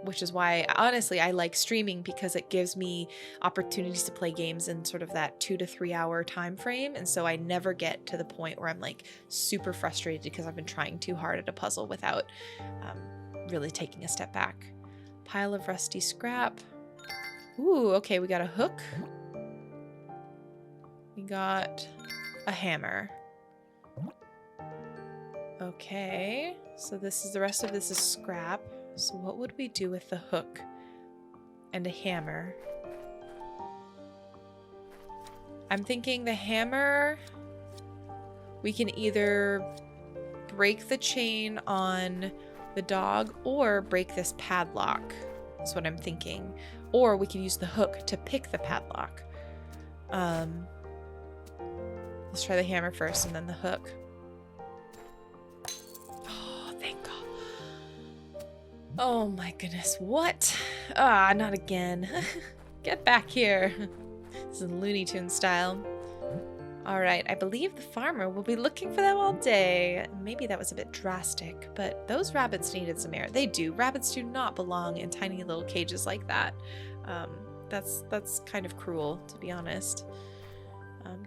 which is why, honestly, I like streaming, because it gives me opportunities to play games in sort of that 2 to 3 hour time frame. And so I never get to the point where I'm like super frustrated because I've been trying too hard at a puzzle without really taking a step back. Pile of rusty scrap. Ooh, okay, we got a hook. We got a hammer. Okay, so this is, the rest of this is scrap. So what would we do with the hook and a hammer? I'm thinking the hammer, we can either break the chain on the dog or break this padlock. That's what I'm thinking. Or we could use the hook to pick the padlock. Let's try the hammer first and then the hook. Oh, thank God. Oh my goodness, what? Ah, not again. Get back here. This is Looney Tunes style. All right, I believe the farmer will be looking for them all day. Maybe that was a bit drastic, but those rabbits needed some air. They do. Rabbits do not belong in tiny little cages like that. That's kind of cruel, to be honest.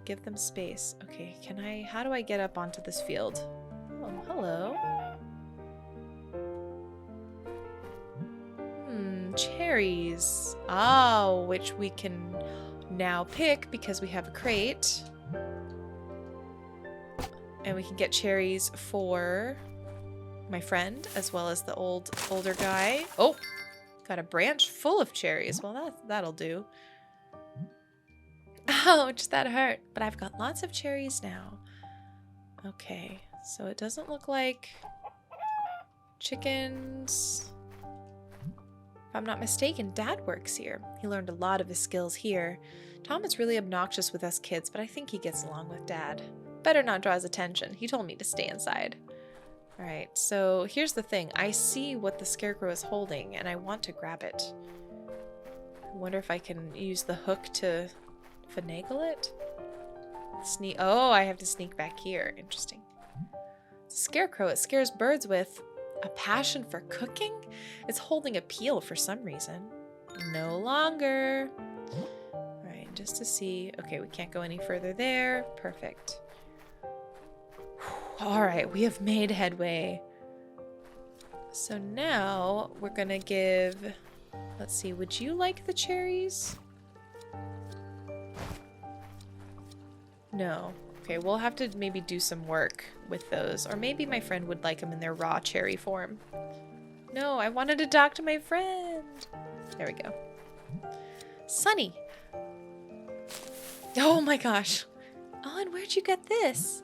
Give them space. Okay, how do I get up onto this field? Oh, hello. Cherries. Oh, which we can now pick because we have a crate. And we can get cherries for my friend as well as the older guy. Oh, got a branch full of cherries. Well, that'll do. Ouch, that hurt. But I've got lots of cherries now. Okay, so it doesn't look like chickens. If I'm not mistaken, Dad works here. He learned a lot of his skills here. Tom is really obnoxious with us kids, but I think he gets along with Dad. Better not draw his attention. He told me to stay inside. Alright, so here's the thing. I see what the scarecrow is holding, and I want to grab it. I wonder if I can use the hook to finagle it? Oh, I have to sneak back here. Interesting. It's a scarecrow. It scares birds with a passion for cooking? It's holding a peel for some reason. No longer. Alright, just to see. Okay, we can't go any further there. Perfect. Alright, we have made headway. So now we're gonna give... Let's see, would you like the cherries? No. Okay, we'll have to maybe do some work with those. Or maybe my friend would like them in their raw cherry form. No, I wanted to talk to my friend. There we go. Sunny. Oh my gosh. Oh, and where'd you get this?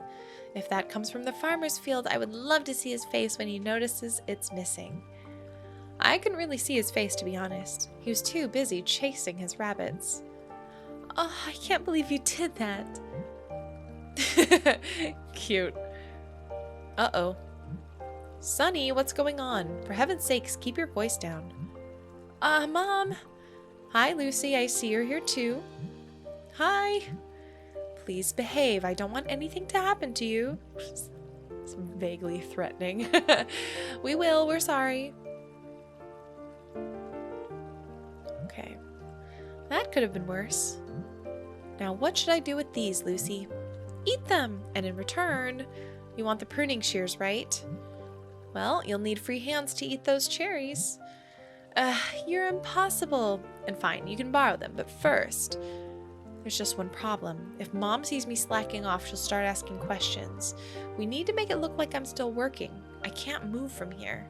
If that comes from the farmer's field, I would love to see his face when he notices it's missing. I couldn't really see his face, to be honest. He was too busy chasing his rabbits. Oh, I can't believe you did that. Cute. Uh-oh. Sunny, what's going on? For heaven's sakes, keep your voice down. Mom. Hi, Lucy. I see you're here too. Hi. Please behave. I don't want anything to happen to you. It's vaguely threatening. We will. We're sorry. Okay. That could have been worse. Now, what should I do with these, Lucy? Eat them! And in return, you want the pruning shears, right? Well, you'll need free hands to eat those cherries. You're impossible. And fine, you can borrow them, but first, there's just one problem. If Mom sees me slacking off, she'll start asking questions. We need to make it look like I'm still working. I can't move from here.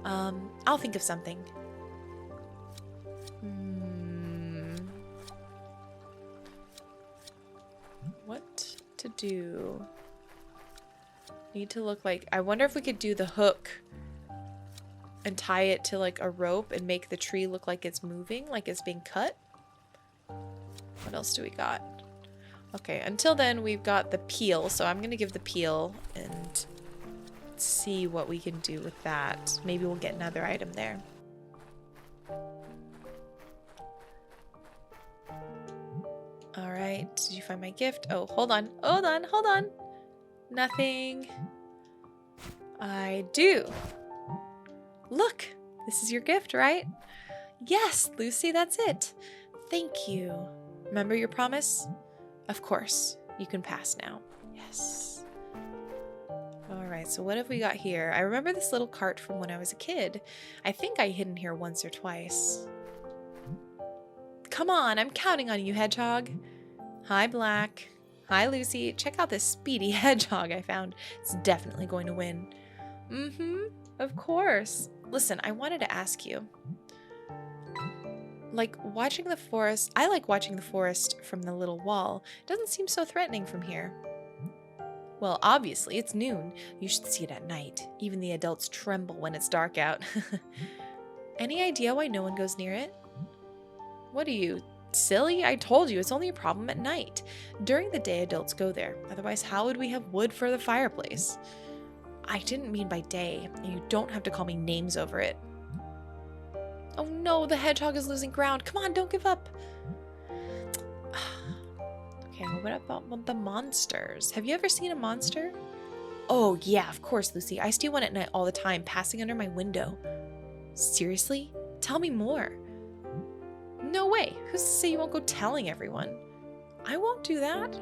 I'll think of something. What to do? Need to look like... I wonder if we could do the hook and tie it to like a rope and make the tree look like it's moving, like it's being cut. What else do we got? Okay, until then we've got the peel, so I'm gonna give the peel and see what we can do with that. Maybe we'll get another item there. Alright, did you find my gift? Oh, hold on. Nothing. I do. Look, this is your gift, right? Yes, Lucy, that's it. Thank you. Remember your promise? Of course. You can pass now. Yes. Alright, so what have we got here? I remember this little cart from when I was a kid. I think I hid in here once or twice. Come on, I'm counting on you, Hedgehog. Hi, Black. Hi, Lucy. Check out this speedy hedgehog I found. It's definitely going to win. Of course. Listen, I wanted to ask you. Like, watching the forest... I like watching the forest from the little wall. It doesn't seem so threatening from here. Well, obviously, it's noon. You should see it at night. Even the adults tremble when it's dark out. Any idea why no one goes near it? What are you, silly? I told you, it's only a problem at night. During the day, adults go there. Otherwise, how would we have wood for the fireplace? I didn't mean by day. You don't have to call me names over it. Oh no, the hedgehog is losing ground. Come on, don't give up. Okay, well, what about the monsters? Have you ever seen a monster? Oh yeah, of course, Lucy. I see one at night all the time, passing under my window. Seriously? Tell me more. No way. Who's to say you won't go telling everyone? I won't do that.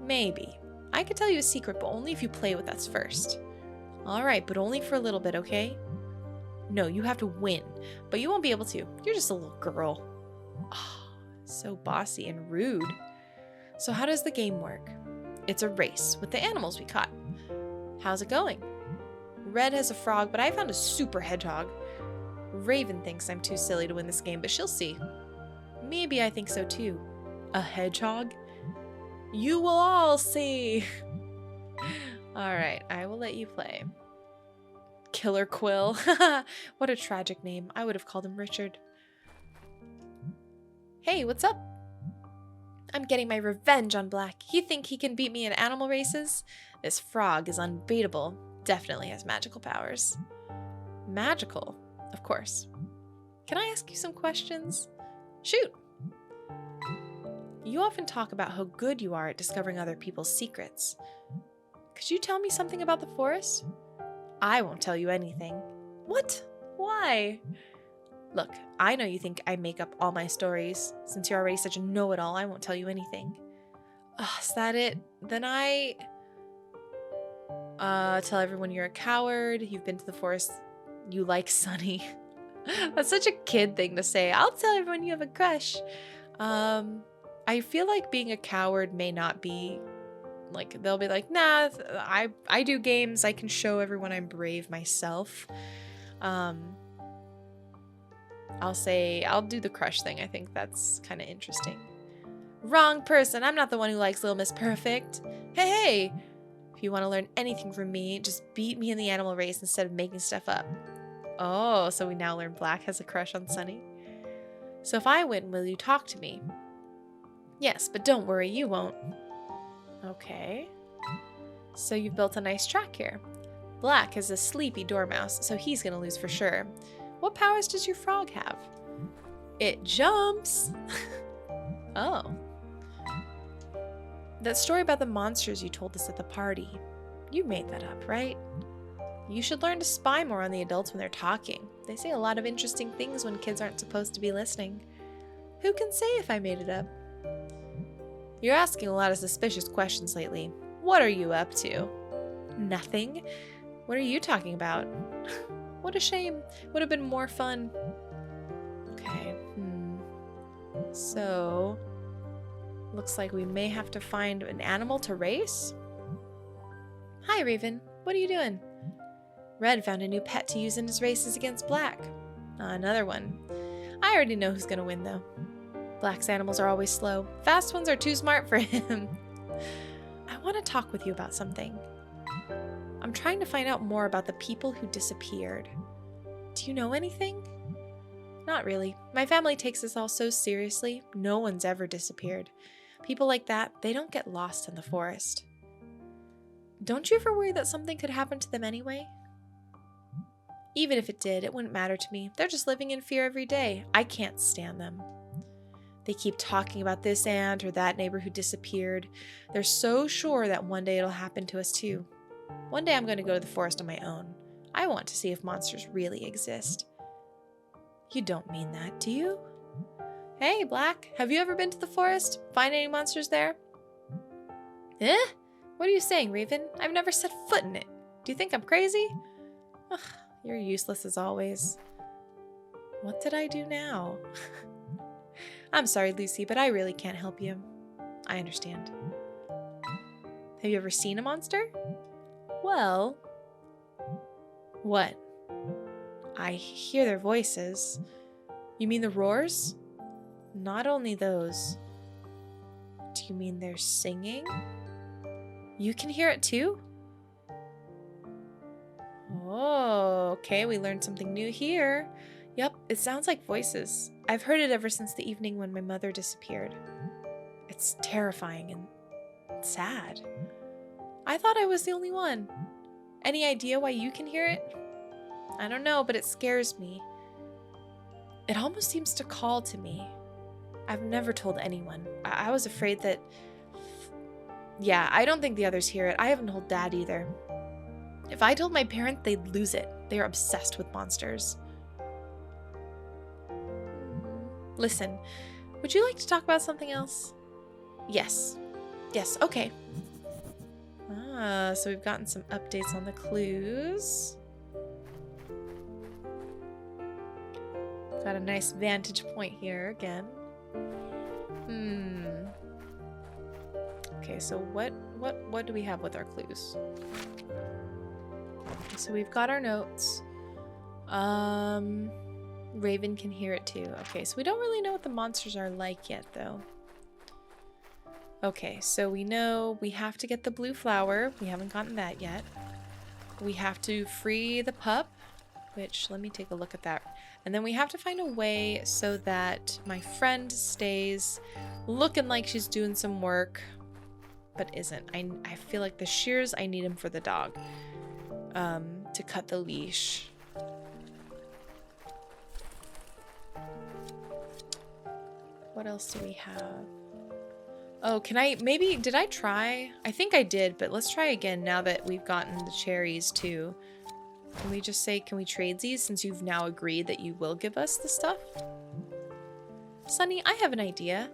Maybe. I could tell you a secret, but only if you play with us first. Alright, but only for a little bit, okay? No, you have to win. But you won't be able to. You're just a little girl. Oh, so bossy and rude. So how does the game work? It's a race with the animals we caught. How's it going? Red has a frog, but I found a super hedgehog. Raven thinks I'm too silly to win this game, but she'll see. Maybe I think so too. A hedgehog? You will all see. Alright, I will let you play. Killer Quill. What a tragic name. I would have called him Richard. Hey, what's up? I'm getting my revenge on Black. You think he can beat me in animal races? This frog is unbeatable. Definitely has magical powers. Magical? Of course. Can I ask you some questions? Shoot! You often talk about how good you are at discovering other people's secrets. Could you tell me something about the forest? I won't tell you anything. What? Why? Look, I know you think I make up all my stories. Since you're already such a know-it-all, I won't tell you anything. Is that it? Then I... tell everyone you're a coward, you've been to the forest, you like Sunny. That's such a kid thing to say. I'll tell everyone you have a crush. I feel like being a coward may not be... Like, they'll be like, nah, I do games. I can show everyone I'm brave myself. I'll do the crush thing. I think that's kind of interesting. Wrong person. I'm not the one who likes Little Miss Perfect. Hey! If you want to learn anything from me, just beat me in the animal race instead of making stuff up. Oh, so we now learn Black has a crush on Sunny. So if I win, will you talk to me? Yes, but don't worry, you won't. Okay. So you've built a nice track here. Black is a sleepy dormouse, so he's gonna lose for sure. What powers does your frog have? It jumps! Oh. That story about the monsters you told us at the party. You made that up, right? You should learn to spy more on the adults when they're talking. They say a lot of interesting things when kids aren't supposed to be listening. Who can say if I made it up? You're asking a lot of suspicious questions lately. What are you up to? Nothing. What are you talking about? What a shame. Would have been more fun. Okay. So, looks like we may have to find an animal to race. Hi, Raven. What are you doing? Red found a new pet to use in his races against Black. Another one. I already know who's gonna win, though. Black's animals are always slow. Fast ones are too smart for him. I want to talk with you about something. I'm trying to find out more about the people who disappeared. Do you know anything? Not really. My family takes this all so seriously. No one's ever disappeared. People like that, they don't get lost in the forest. Don't you ever worry that something could happen to them anyway? Even if it did, it wouldn't matter to me. They're just living in fear every day. I can't stand them. They keep talking about this aunt or that neighbor who disappeared. They're so sure that one day it'll happen to us too. One day I'm going to go to the forest on my own. I want to see if monsters really exist. You don't mean that, do you? Hey, Black, have you ever been to the forest? Find any monsters there? Eh? What are you saying, Raven? I've never set foot in it. Do you think I'm crazy? Ugh, you're useless as always. What did I do now? I'm sorry, Lucy, but I really can't help you. I understand. Have you ever seen a monster? Well... What? I hear their voices. You mean the roars? Not only those. Do you mean they're singing? You can hear it too? Oh, okay, we learned something new here. Yep, it sounds like voices. I've heard it ever since the evening when my mother disappeared. It's terrifying and sad. I thought I was the only one. Any idea why you can hear it? I don't know, but it scares me. It almost seems to call to me. I've never told anyone. I was afraid that... Yeah, I don't think the others hear it. I haven't told Dad either. If I told my parents, they'd lose it. They are obsessed with monsters. Listen, would you like to talk about something else? Yes. Yes, okay. So we've gotten some updates on the clues. Got a nice vantage point here again. Okay, so what do we have with our clues? So we've got our notes. Raven can hear it too. Okay, so we don't really know what the monsters are like yet, though. Okay, so we know we have to get the blue flower. We haven't gotten that yet. We have to free the pup, which let me take a look at that. And then we have to find a way so that my friend stays looking like she's doing some work, but isn't. I feel like the shears, I need them for the dog, to cut the leash. What else do we have? Oh, can I, maybe, did I try? I think I did, but let's try again now that we've gotten the cherries too. Can we just say, can we trade these since you've now agreed that you will give us the stuff? Sunny, I have an idea.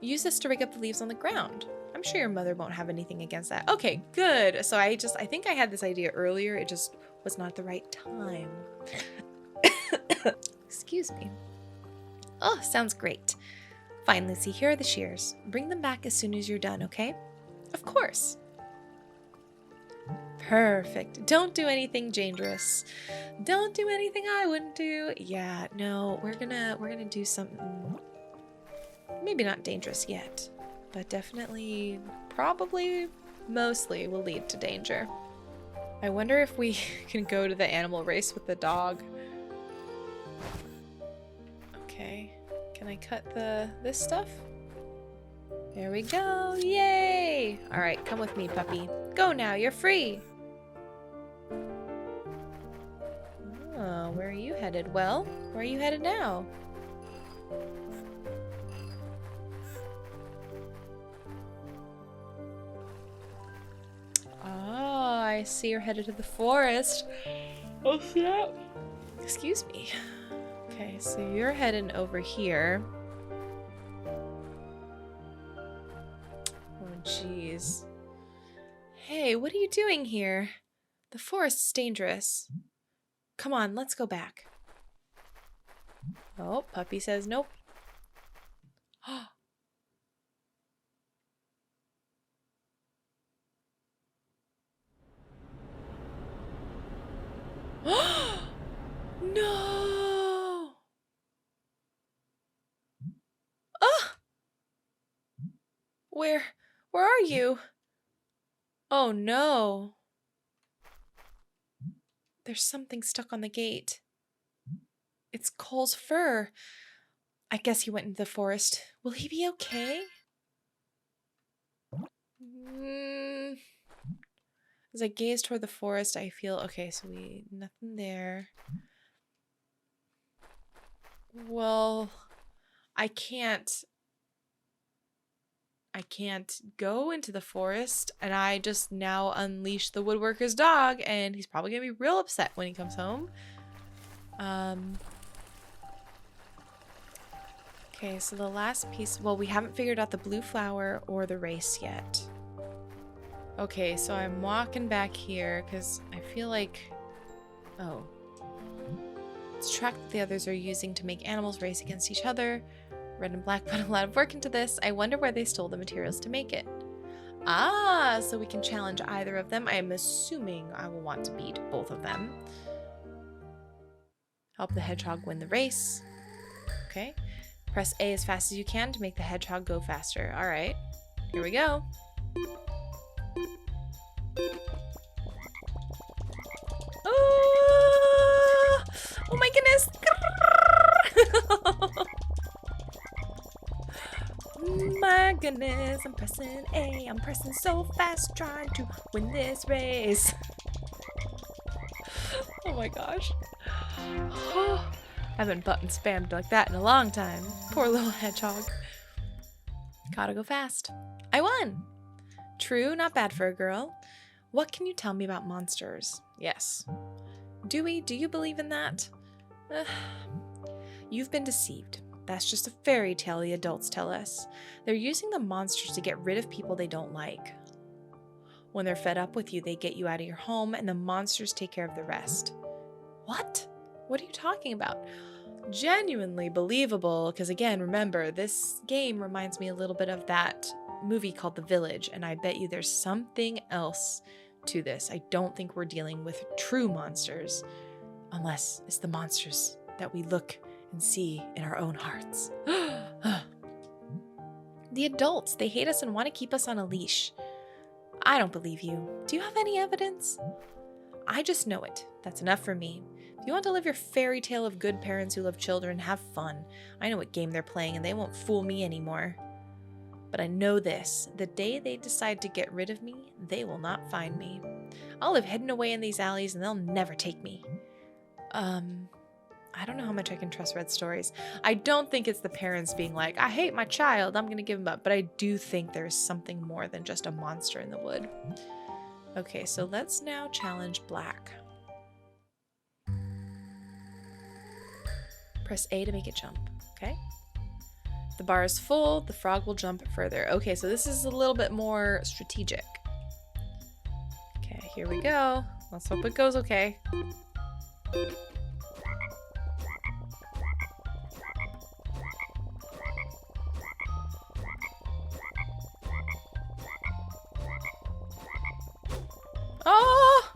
Use this to rake up the leaves on the ground. I'm sure your mother won't have anything against that. Okay, good. So I think I had this idea earlier. It just was not the right time. Excuse me. Oh, sounds great. Fine, Lucy, here are the shears. Bring them back as soon as you're done, okay? Of course. Perfect. Don't do anything dangerous. Don't do anything I wouldn't do. Yeah, no, we're gonna do something maybe not dangerous yet, but definitely, probably, mostly will lead to danger. I wonder if we can go to the animal race with the dog. Okay. Can I cut this stuff? There we go. Yay! All right, come with me, puppy. Go now. You're free. Oh, where are you headed? Well, where are you headed now? Oh, I see you're headed to the forest. Oh, snap. Excuse me. Okay, so you're heading over here. Oh, jeez. Hey, what are you doing here? The forest's dangerous. Come on, let's go back. Oh, puppy says nope. No! Ah! Where are you? Oh no. There's something stuck on the gate. It's Cole's fur. I guess he went into the forest. Will he be okay? As I gaze toward the forest, I feel okay, so nothing there. Well, I can't go into the forest, and I just now unleash the woodworker's dog, and he's probably gonna be real upset when he comes home. Okay, so the last piece, well, we haven't figured out the blue flower or the race yet. Okay, so I'm walking back here because I feel like, oh. It's a track that the others are using to make animals race against each other. Red and black put a lot of work into this. I wonder where they stole the materials to make it. Ah, so we can challenge either of them. I am assuming I will want to beat both of them. Help the hedgehog win the race. Okay. Press A as fast as you can to make the hedgehog go faster. All right. Here we go. Oh, oh my goodness. My goodness, I'm pressing A. I'm pressing so fast, trying to win this race. Oh my gosh. I haven't button spammed like that in a long time. Poor little hedgehog. Gotta go fast. I won. True, not bad for a girl. What can you tell me about monsters? Yes. Dewey, do you believe in that? You've been deceived. That's just a fairy tale the adults tell us. They're using the monsters to get rid of people they don't like. When they're fed up with you, they get you out of your home, and the monsters take care of the rest. What? What are you talking about? Genuinely believable, because again, remember, this game reminds me a little bit of that movie called The Village, and I bet you there's something else to this. I don't think we're dealing with true monsters, unless it's the monsters that we look and see in our own hearts. The adults, they hate us and want to keep us on a leash. I don't believe you. Do you have any evidence? I just know it. That's enough for me. If you want to live your fairy tale of good parents who love children, have fun. I know what game they're playing and they won't fool me anymore. But I know this. The day they decide to get rid of me, they will not find me. I'll live hidden away in these alleys and they'll never take me. I don't know how much I can trust Red's stories. I don't think it's the parents being like, I hate my child, I'm gonna give him up. But I do think there's something more than just a monster in the wood. Okay, so let's now challenge Black. Press A to make it jump, okay? If the bar is full, the frog will jump further. Okay, so this is a little bit more strategic. Okay, here we go. Let's hope it goes okay. Oh!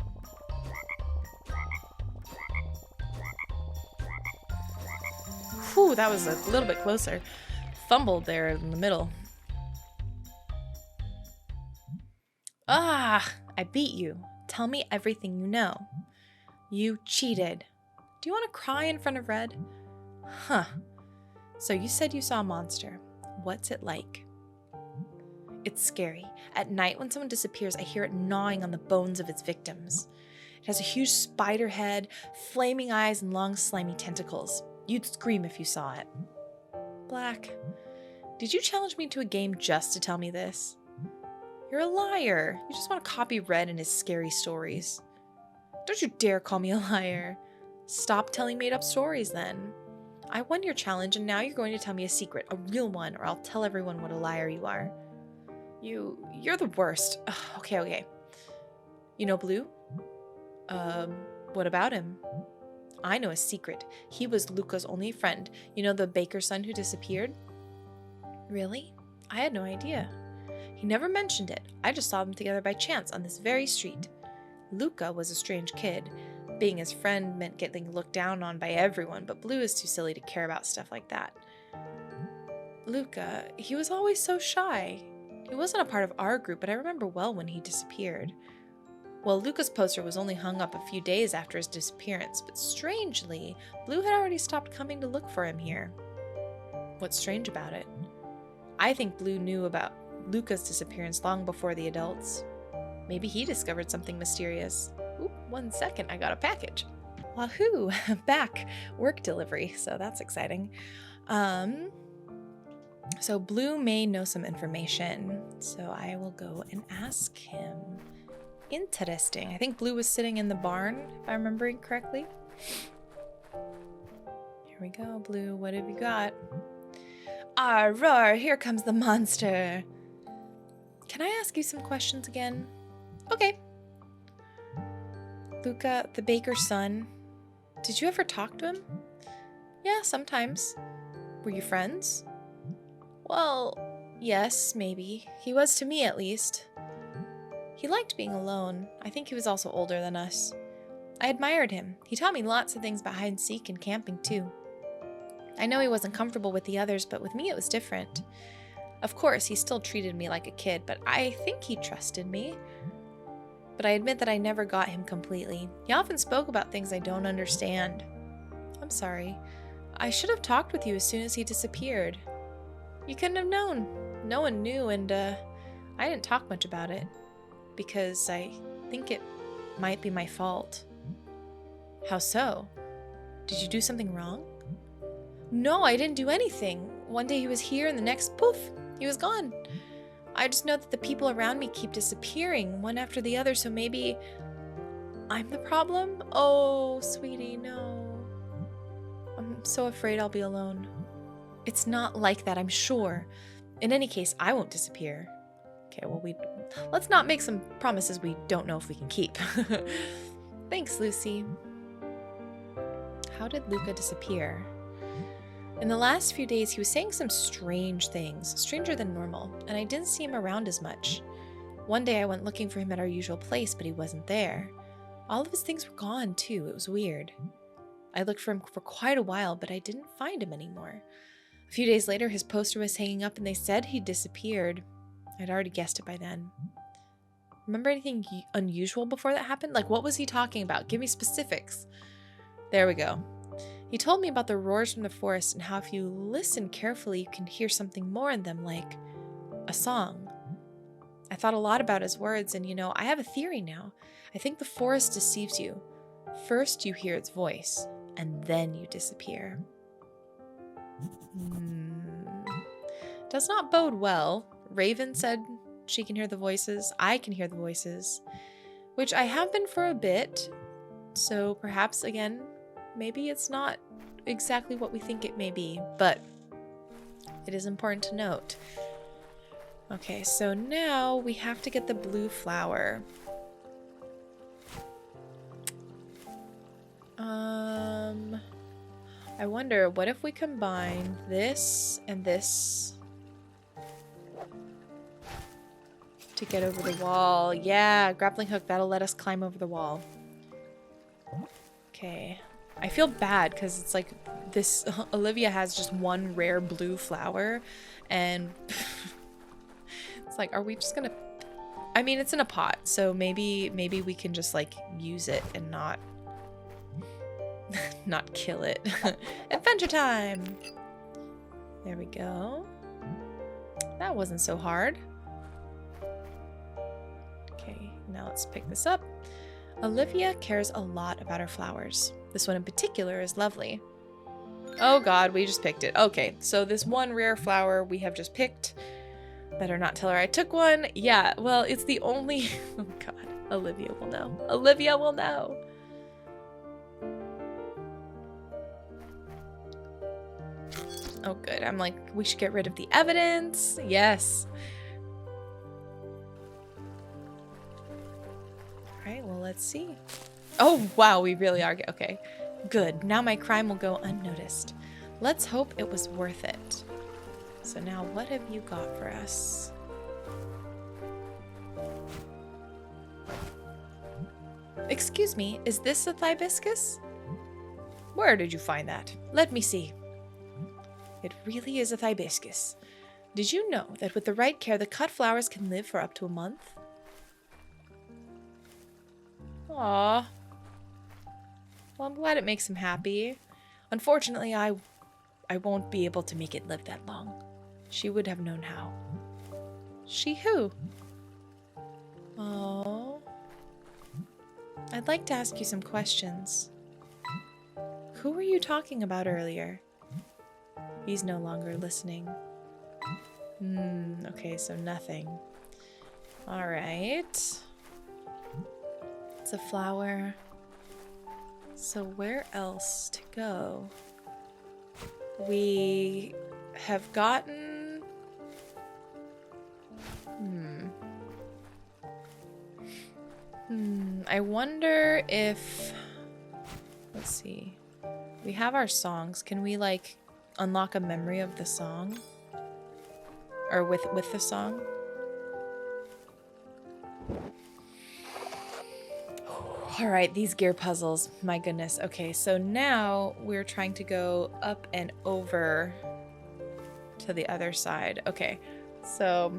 Whew, that was a little bit closer. Fumbled there in the middle. Ah, I beat you. Tell me everything you know. You cheated. Do you want to cry in front of Red? Huh. So you said you saw a monster. What's it like? It's scary. At night when someone disappears, I hear it gnawing on the bones of its victims. It has a huge spider head, flaming eyes, and long slimy tentacles. You'd scream if you saw it. Black, did you challenge me to a game just to tell me this? You're a liar. You just want to copy Red and his scary stories. Don't you dare call me a liar. Stop telling made-up stories then. I won your challenge and now you're going to tell me a secret, a real one, or I'll tell everyone what a liar you are. You're the worst. Ugh, okay. You know Blue? What about him? I know a secret. He was Luca's only friend. You know the baker's son who disappeared? Really? I had no idea. He never mentioned it. I just saw them together by chance on this very street. Luca was a strange kid. Being his friend meant getting looked down on by everyone, but Blue is too silly to care about stuff like that. Luca, he was always so shy. He wasn't a part of our group, but I remember well when he disappeared. Well, Luca's poster was only hung up a few days after his disappearance, but strangely, Blue had already stopped coming to look for him here. What's strange about it? I think Blue knew about Luca's disappearance long before the adults. Maybe he discovered something mysterious. Oop, 1 second, I got a package. Wahoo! Back! Work delivery, so that's exciting. So Blue may know some information, so I will go and ask him. Interesting. I think Blue was sitting in the barn, if I'm remembering correctly. Here we go, Blue. What have you got? Ah, roar! Here comes the monster. Can I ask you some questions again? Okay. Luca, the baker's son. Did you ever talk to him? Yeah, sometimes. Were you friends? Well, yes, maybe. He was to me, at least. He liked being alone. I think he was also older than us. I admired him. He taught me lots of things about hide and seek and camping, too. I know he wasn't comfortable with the others, but with me it was different. Of course, he still treated me like a kid, but I think he trusted me. But I admit that I never got him completely. He often spoke about things I don't understand. I'm sorry. I should have talked with you as soon as he disappeared. You couldn't have known. No one knew, and I didn't talk much about it. Because I think it might be my fault. How so? Did you do something wrong? No, I didn't do anything. One day he was here and the next, poof, he was gone. I just know that the people around me keep disappearing, one after the other, so maybe I'm the problem? Oh, sweetie, no. I'm so afraid I'll be alone. It's not like that, I'm sure. In any case, I won't disappear. Okay, well, let's not make some promises we don't know if we can keep. Thanks, Lucy. How did Luca disappear? In the last few days, he was saying some strange things, stranger than normal, and I didn't see him around as much. One day I went looking for him at our usual place, but he wasn't there. All of his things were gone, too. It was weird. I looked for him for quite a while, but I didn't find him anymore. A few days later, his poster was hanging up and they said he disappeared. I'd already guessed it by then. Remember anything unusual before that happened? Like, what was he talking about? Give me specifics. There we go. He told me about the roars from the forest and how if you listen carefully, you can hear something more in them, like a song. I thought a lot about his words, and I have a theory now. I think the forest deceives you. First, you hear its voice, and then you disappear. Does not bode well. Raven said she can hear the voices. I can hear the voices, which I have been for a bit. So perhaps, again, maybe it's not exactly what we think it may be, but it is important to note. Okay, so now we have to get the blue flower. I wonder, what if we combine this and this to get over the wall? Yeah, grappling hook, that'll let us climb over the wall. Okay. I feel bad because it's like this, Olivia has just one rare blue flower and it's like, are we just gonna, I mean, it's in a pot, so maybe we can just like use it and not kill it. Adventure time! There we go. That wasn't so hard. Okay, now let's pick this up. Olivia cares a lot about her flowers. This one in particular is lovely. Oh god, we just picked it. Okay, so this one rare flower we have just picked. Better not tell her I took one. Yeah, well, it's the only... Oh god, Olivia will know. Olivia will know! Oh good, I'm like, we should get rid of the evidence. Yes. Alright, well, let's see. Oh, wow, we really are. Okay, good. Now my crime will go unnoticed. Let's hope it was worth it. So now, what have you got for us? Excuse me, is this a hibiscus? Where did you find that? Let me see. It really is a hibiscus. Did you know that with the right care, the cut flowers can live for up to a month? Aww. Well, I'm glad it makes him happy. Unfortunately, I won't be able to make it live that long. She would have known how. She who? Oh. I'd like to ask you some questions. Who were you talking about earlier? He's no longer listening. Okay, so nothing. Alright. It's a flower. So where else to go? We have gotten... I wonder if... Let's see. We have our songs. Can we, like, unlock a memory of the song? Or with the song? Alright, these gear puzzles. My goodness. Okay, so now we're trying to go up and over to the other side. Okay, so...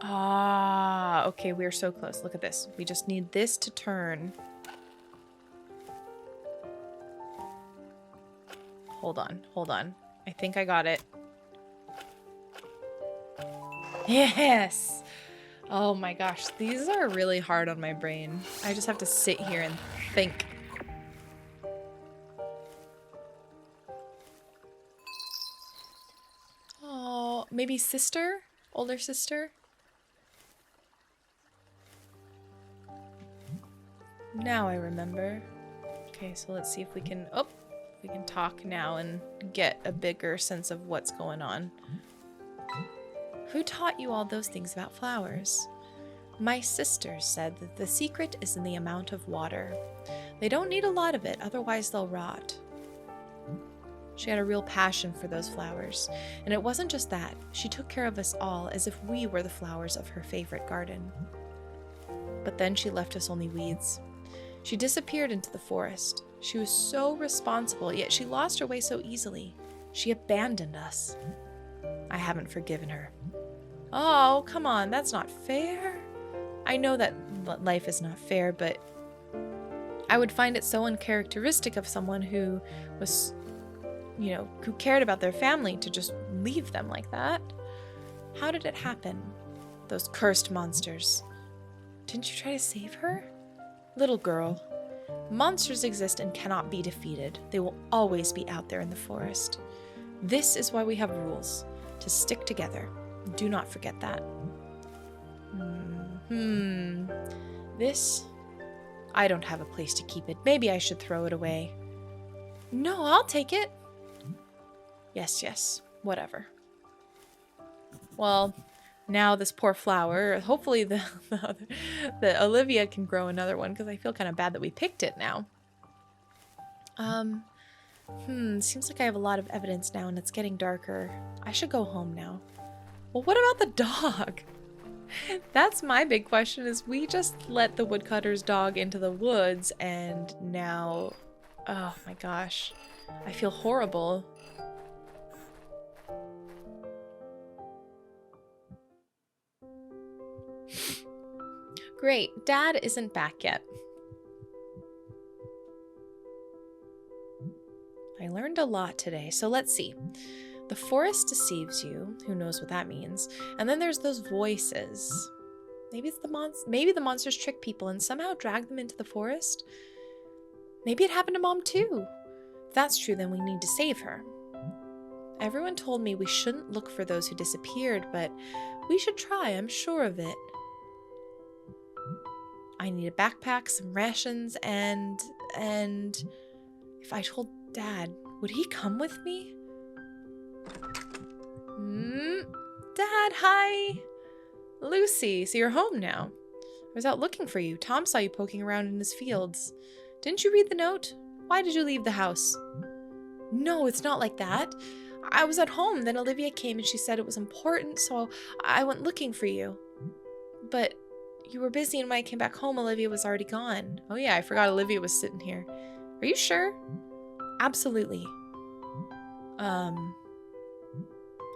okay, we're so close. Look at this. We just need this to turn. Hold on. I think I got it. Yes! Oh my gosh, these are really hard on my brain. I just have to sit here and think. Oh, maybe sister? Older sister? Now I remember. Okay, so let's see if we can... Oh! We can talk now and get a bigger sense of what's going on. Who taught you all those things about flowers? My sister said that the secret is in the amount of water. They don't need a lot of it, otherwise they'll rot. She had a real passion for those flowers. And it wasn't just that. She took care of us all as if we were the flowers of her favorite garden. But then she left us only weeds. She disappeared into the forest. She was so responsible, yet she lost her way so easily. She abandoned us. I haven't forgiven her. Oh, come on, that's not fair. I know that life is not fair, but I would find it so uncharacteristic of someone who was, who cared about their family to just leave them like that. How did it happen? Those cursed monsters. Didn't you try to save her? Little girl. Monsters exist and cannot be defeated. They will always be out there in the forest. This is why we have rules. To stick together. Do not forget that. This... I don't have a place to keep it. Maybe I should throw it away. No, I'll take it. Yes. Whatever. Well, now this poor flower. Hopefully the Olivia can grow another one, because I feel kind of bad that we picked it now. Seems like I have a lot of evidence now and it's getting darker. I should go home now. Well, what about the dog? That's my big question, is we just let the woodcutter's dog into the woods and now... Oh my gosh. I feel horrible. Great. Dad isn't back yet. I learned a lot today, so let's see. The forest deceives you. Who knows what that means? And then there's those voices. Maybe it's maybe the monsters trick people and somehow drag them into the forest. Maybe it happened to Mom too. If that's true, then we need to save her. Everyone told me we shouldn't look for those who disappeared, but we should try, I'm sure of it. I need a backpack, some rations, and if I told Dad, would he come with me? Dad, hi! Lucy, so you're home now. I was out looking for you. Tom saw you poking around in his fields. Didn't you read the note? Why did you leave the house? No, it's not like that. I was at home, then Olivia came and she said it was important, so I went looking for you. But you were busy, and when I came back home, Olivia was already gone. Oh yeah, I forgot Olivia was sitting here. Are you sure? Absolutely.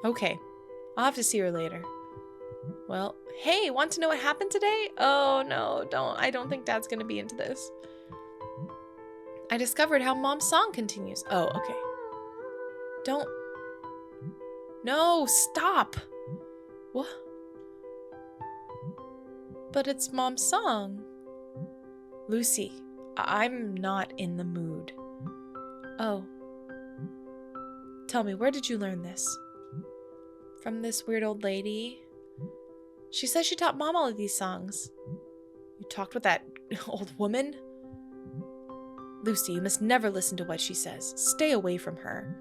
Okay. I'll have to see her later. Well, hey, want to know what happened today? Oh no, I don't think Dad's gonna be into this. I discovered how Mom's song continues. Oh, okay. No, stop! What? But it's Mom's song. Lucy, I'm not in the mood. Oh. Tell me, where did you learn this? From this weird old lady? She says she taught Mom all of these songs. You talked with that old woman? Lucy, you must never listen to what she says. Stay away from her.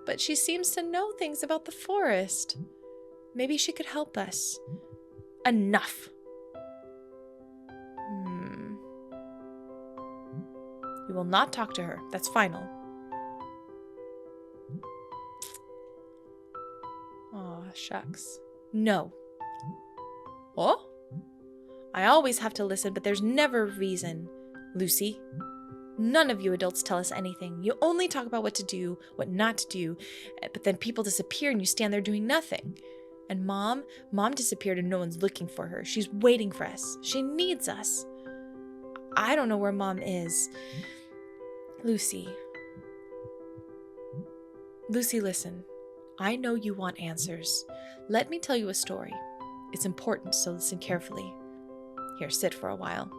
But she seems to know things about the forest. Maybe she could help us. Enough. You will not talk to her. That's final. Aw, shucks. No. Oh? I always have to listen, but there's never a reason. Lucy, none of you adults tell us anything. You only talk about what to do, what not to do, but then people disappear and you stand there doing nothing. And Mom disappeared and no one's looking for her. She's waiting for us. She needs us. I don't know where Mom is. Lucy, listen. I know you want answers. Let me tell you a story. It's important, so listen carefully. Here, sit for a while.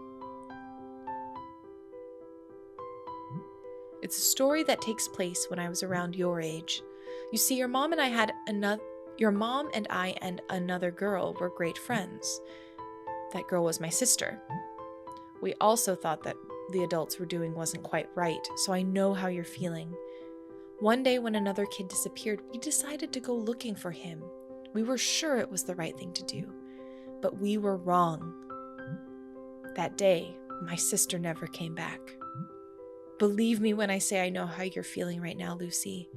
It's a story that takes place when I was around your age. You see, your mom and I and another girl were great friends. That girl was my sister. We also thought that the adults were doing wasn't quite right, so I know how you're feeling. One day when another kid disappeared, we decided to go looking for him. We were sure it was the right thing to do, but we were wrong. That day, my sister never came back. Believe me when I say I know how you're feeling right now, Lucy.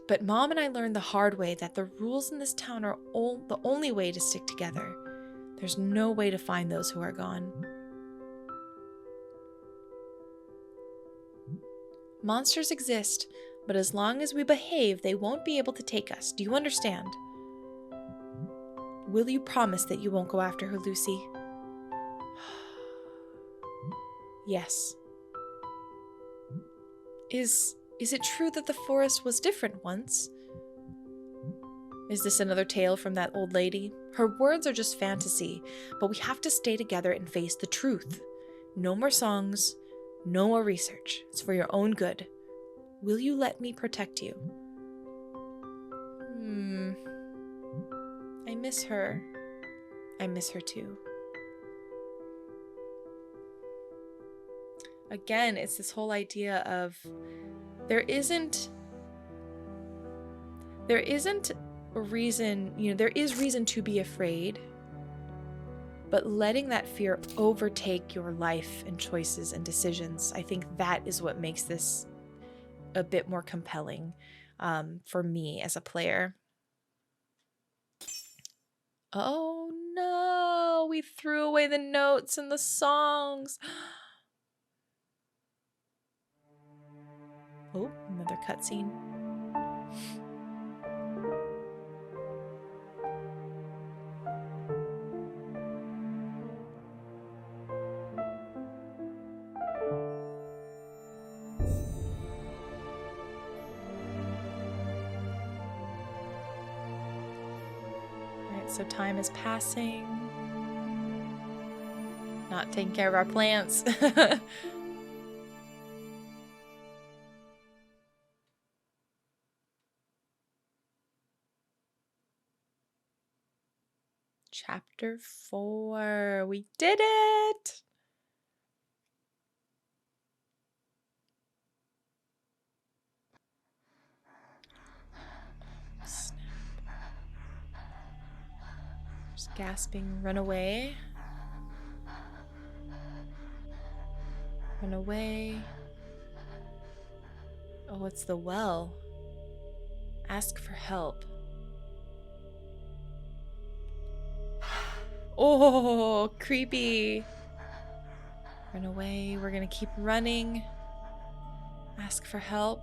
But Mom and I learned the hard way that the rules in this town are the only way to stick together. There's no way to find those who are gone. Monsters exist, But as long as we behave, they won't be able to take us. Do you understand? Will you promise that you won't go after her, Lucy? Yes. Is it true that the forest was different once? Is this another tale from that old lady? Her words are just fantasy, but we have to stay together and face the truth. No more songs, no more research. It's for your own good. Will you let me protect you? I miss her. I miss her too. Again, it's this whole idea of there isn't a reason, there is reason to be afraid, but letting that fear overtake your life and choices and decisions, I think that is what makes this a bit more compelling for me as a player. Oh no, we threw away the notes and the songs. Oh, another cutscene. Alright, so time is passing. Not taking care of our plants. Chapter 4. We did it! Snap. Just gasping. Run away. Run away. Oh, it's the well. Ask for help. Oh, creepy. Run away. We're gonna keep running. Ask for help.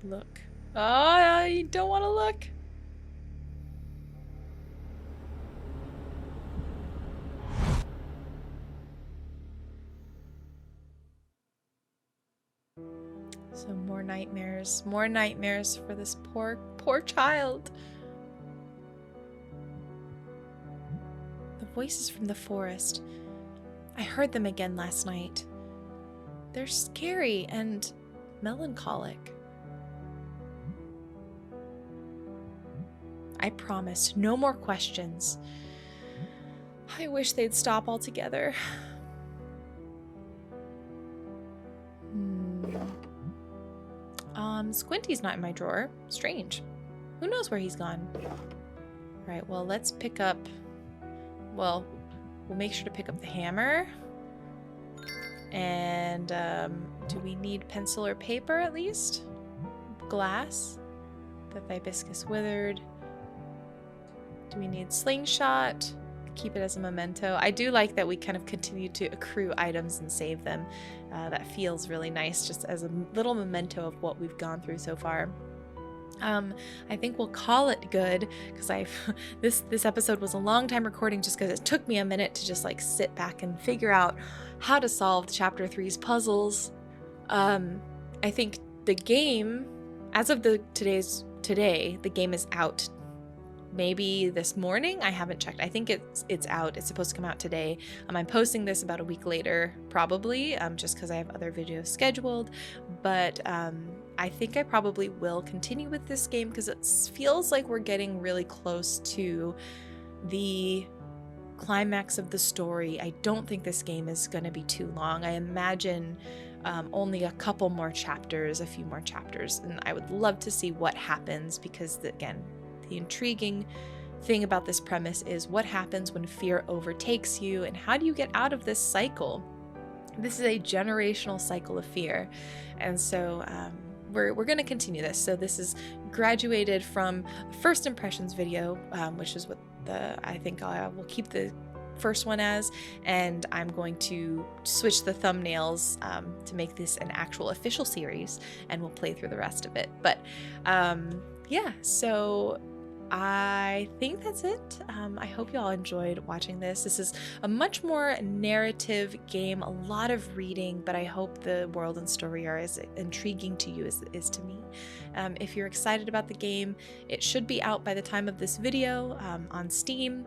Look. Oh, you don't want to look. So more nightmares for this poor child. The voices from the forest. I heard them again last night. They're scary and melancholic. I promised no more questions. I wish they'd stop altogether. Squinty's not in my drawer. Strange. Who knows where he's gone? Alright, well, let's pick up... Well, we'll make sure to pick up the hammer. And, do we need pencil or paper at least? Glass. The hibiscus withered. Do we need slingshot? Keep it as a memento. I do like that we kind of continue to accrue items and save them. That feels really nice, just as a little memento of what we've gone through so far. I think we'll call it good because this episode was a long time recording just because it took me a minute to just like sit back and figure out how to solve chapter 3's puzzles. I think the game, as of today, the game is out. Maybe this morning. I haven't checked. I think it's out. It's supposed to come out today. I'm posting this about a week later, probably, just because I have other videos scheduled. But I think I probably will continue with this game because it feels like we're getting really close to the climax of the story. I don't think this game is going to be too long. I imagine only a couple more chapters, a few more chapters, and I would love to see what happens because, again, the intriguing thing about this premise is what happens when fear overtakes you and how do you get out of this cycle? This is a generational cycle of fear. And so we're going to continue this. So this is graduated from first impressions video, which is what I think I will keep the first one as, and I'm going to switch the thumbnails to make this an actual official series, and we'll play through the rest of it. But yeah, so I think that's it. I hope you all enjoyed watching this. This is a much more narrative game, a lot of reading, but I hope the world and story are as intriguing to you as it is to me. If you're excited about the game, it should be out by the time of this video on Steam.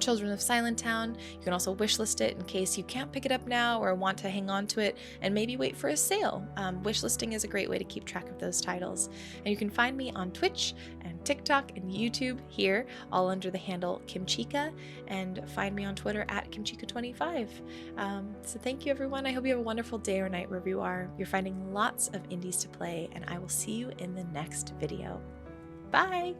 Children of Silentown. You can also wishlist it in case you can't pick it up now or want to hang on to it and maybe wait for a sale. Wishlisting is a great way to keep track of those titles. And you can find me on Twitch and TikTok and YouTube here, all under the handle Kimchica, and find me on Twitter at Kimchica25. So thank you, everyone. I hope you have a wonderful day or night wherever you are. You're finding lots of indies to play, and I will see you in the next video. Bye!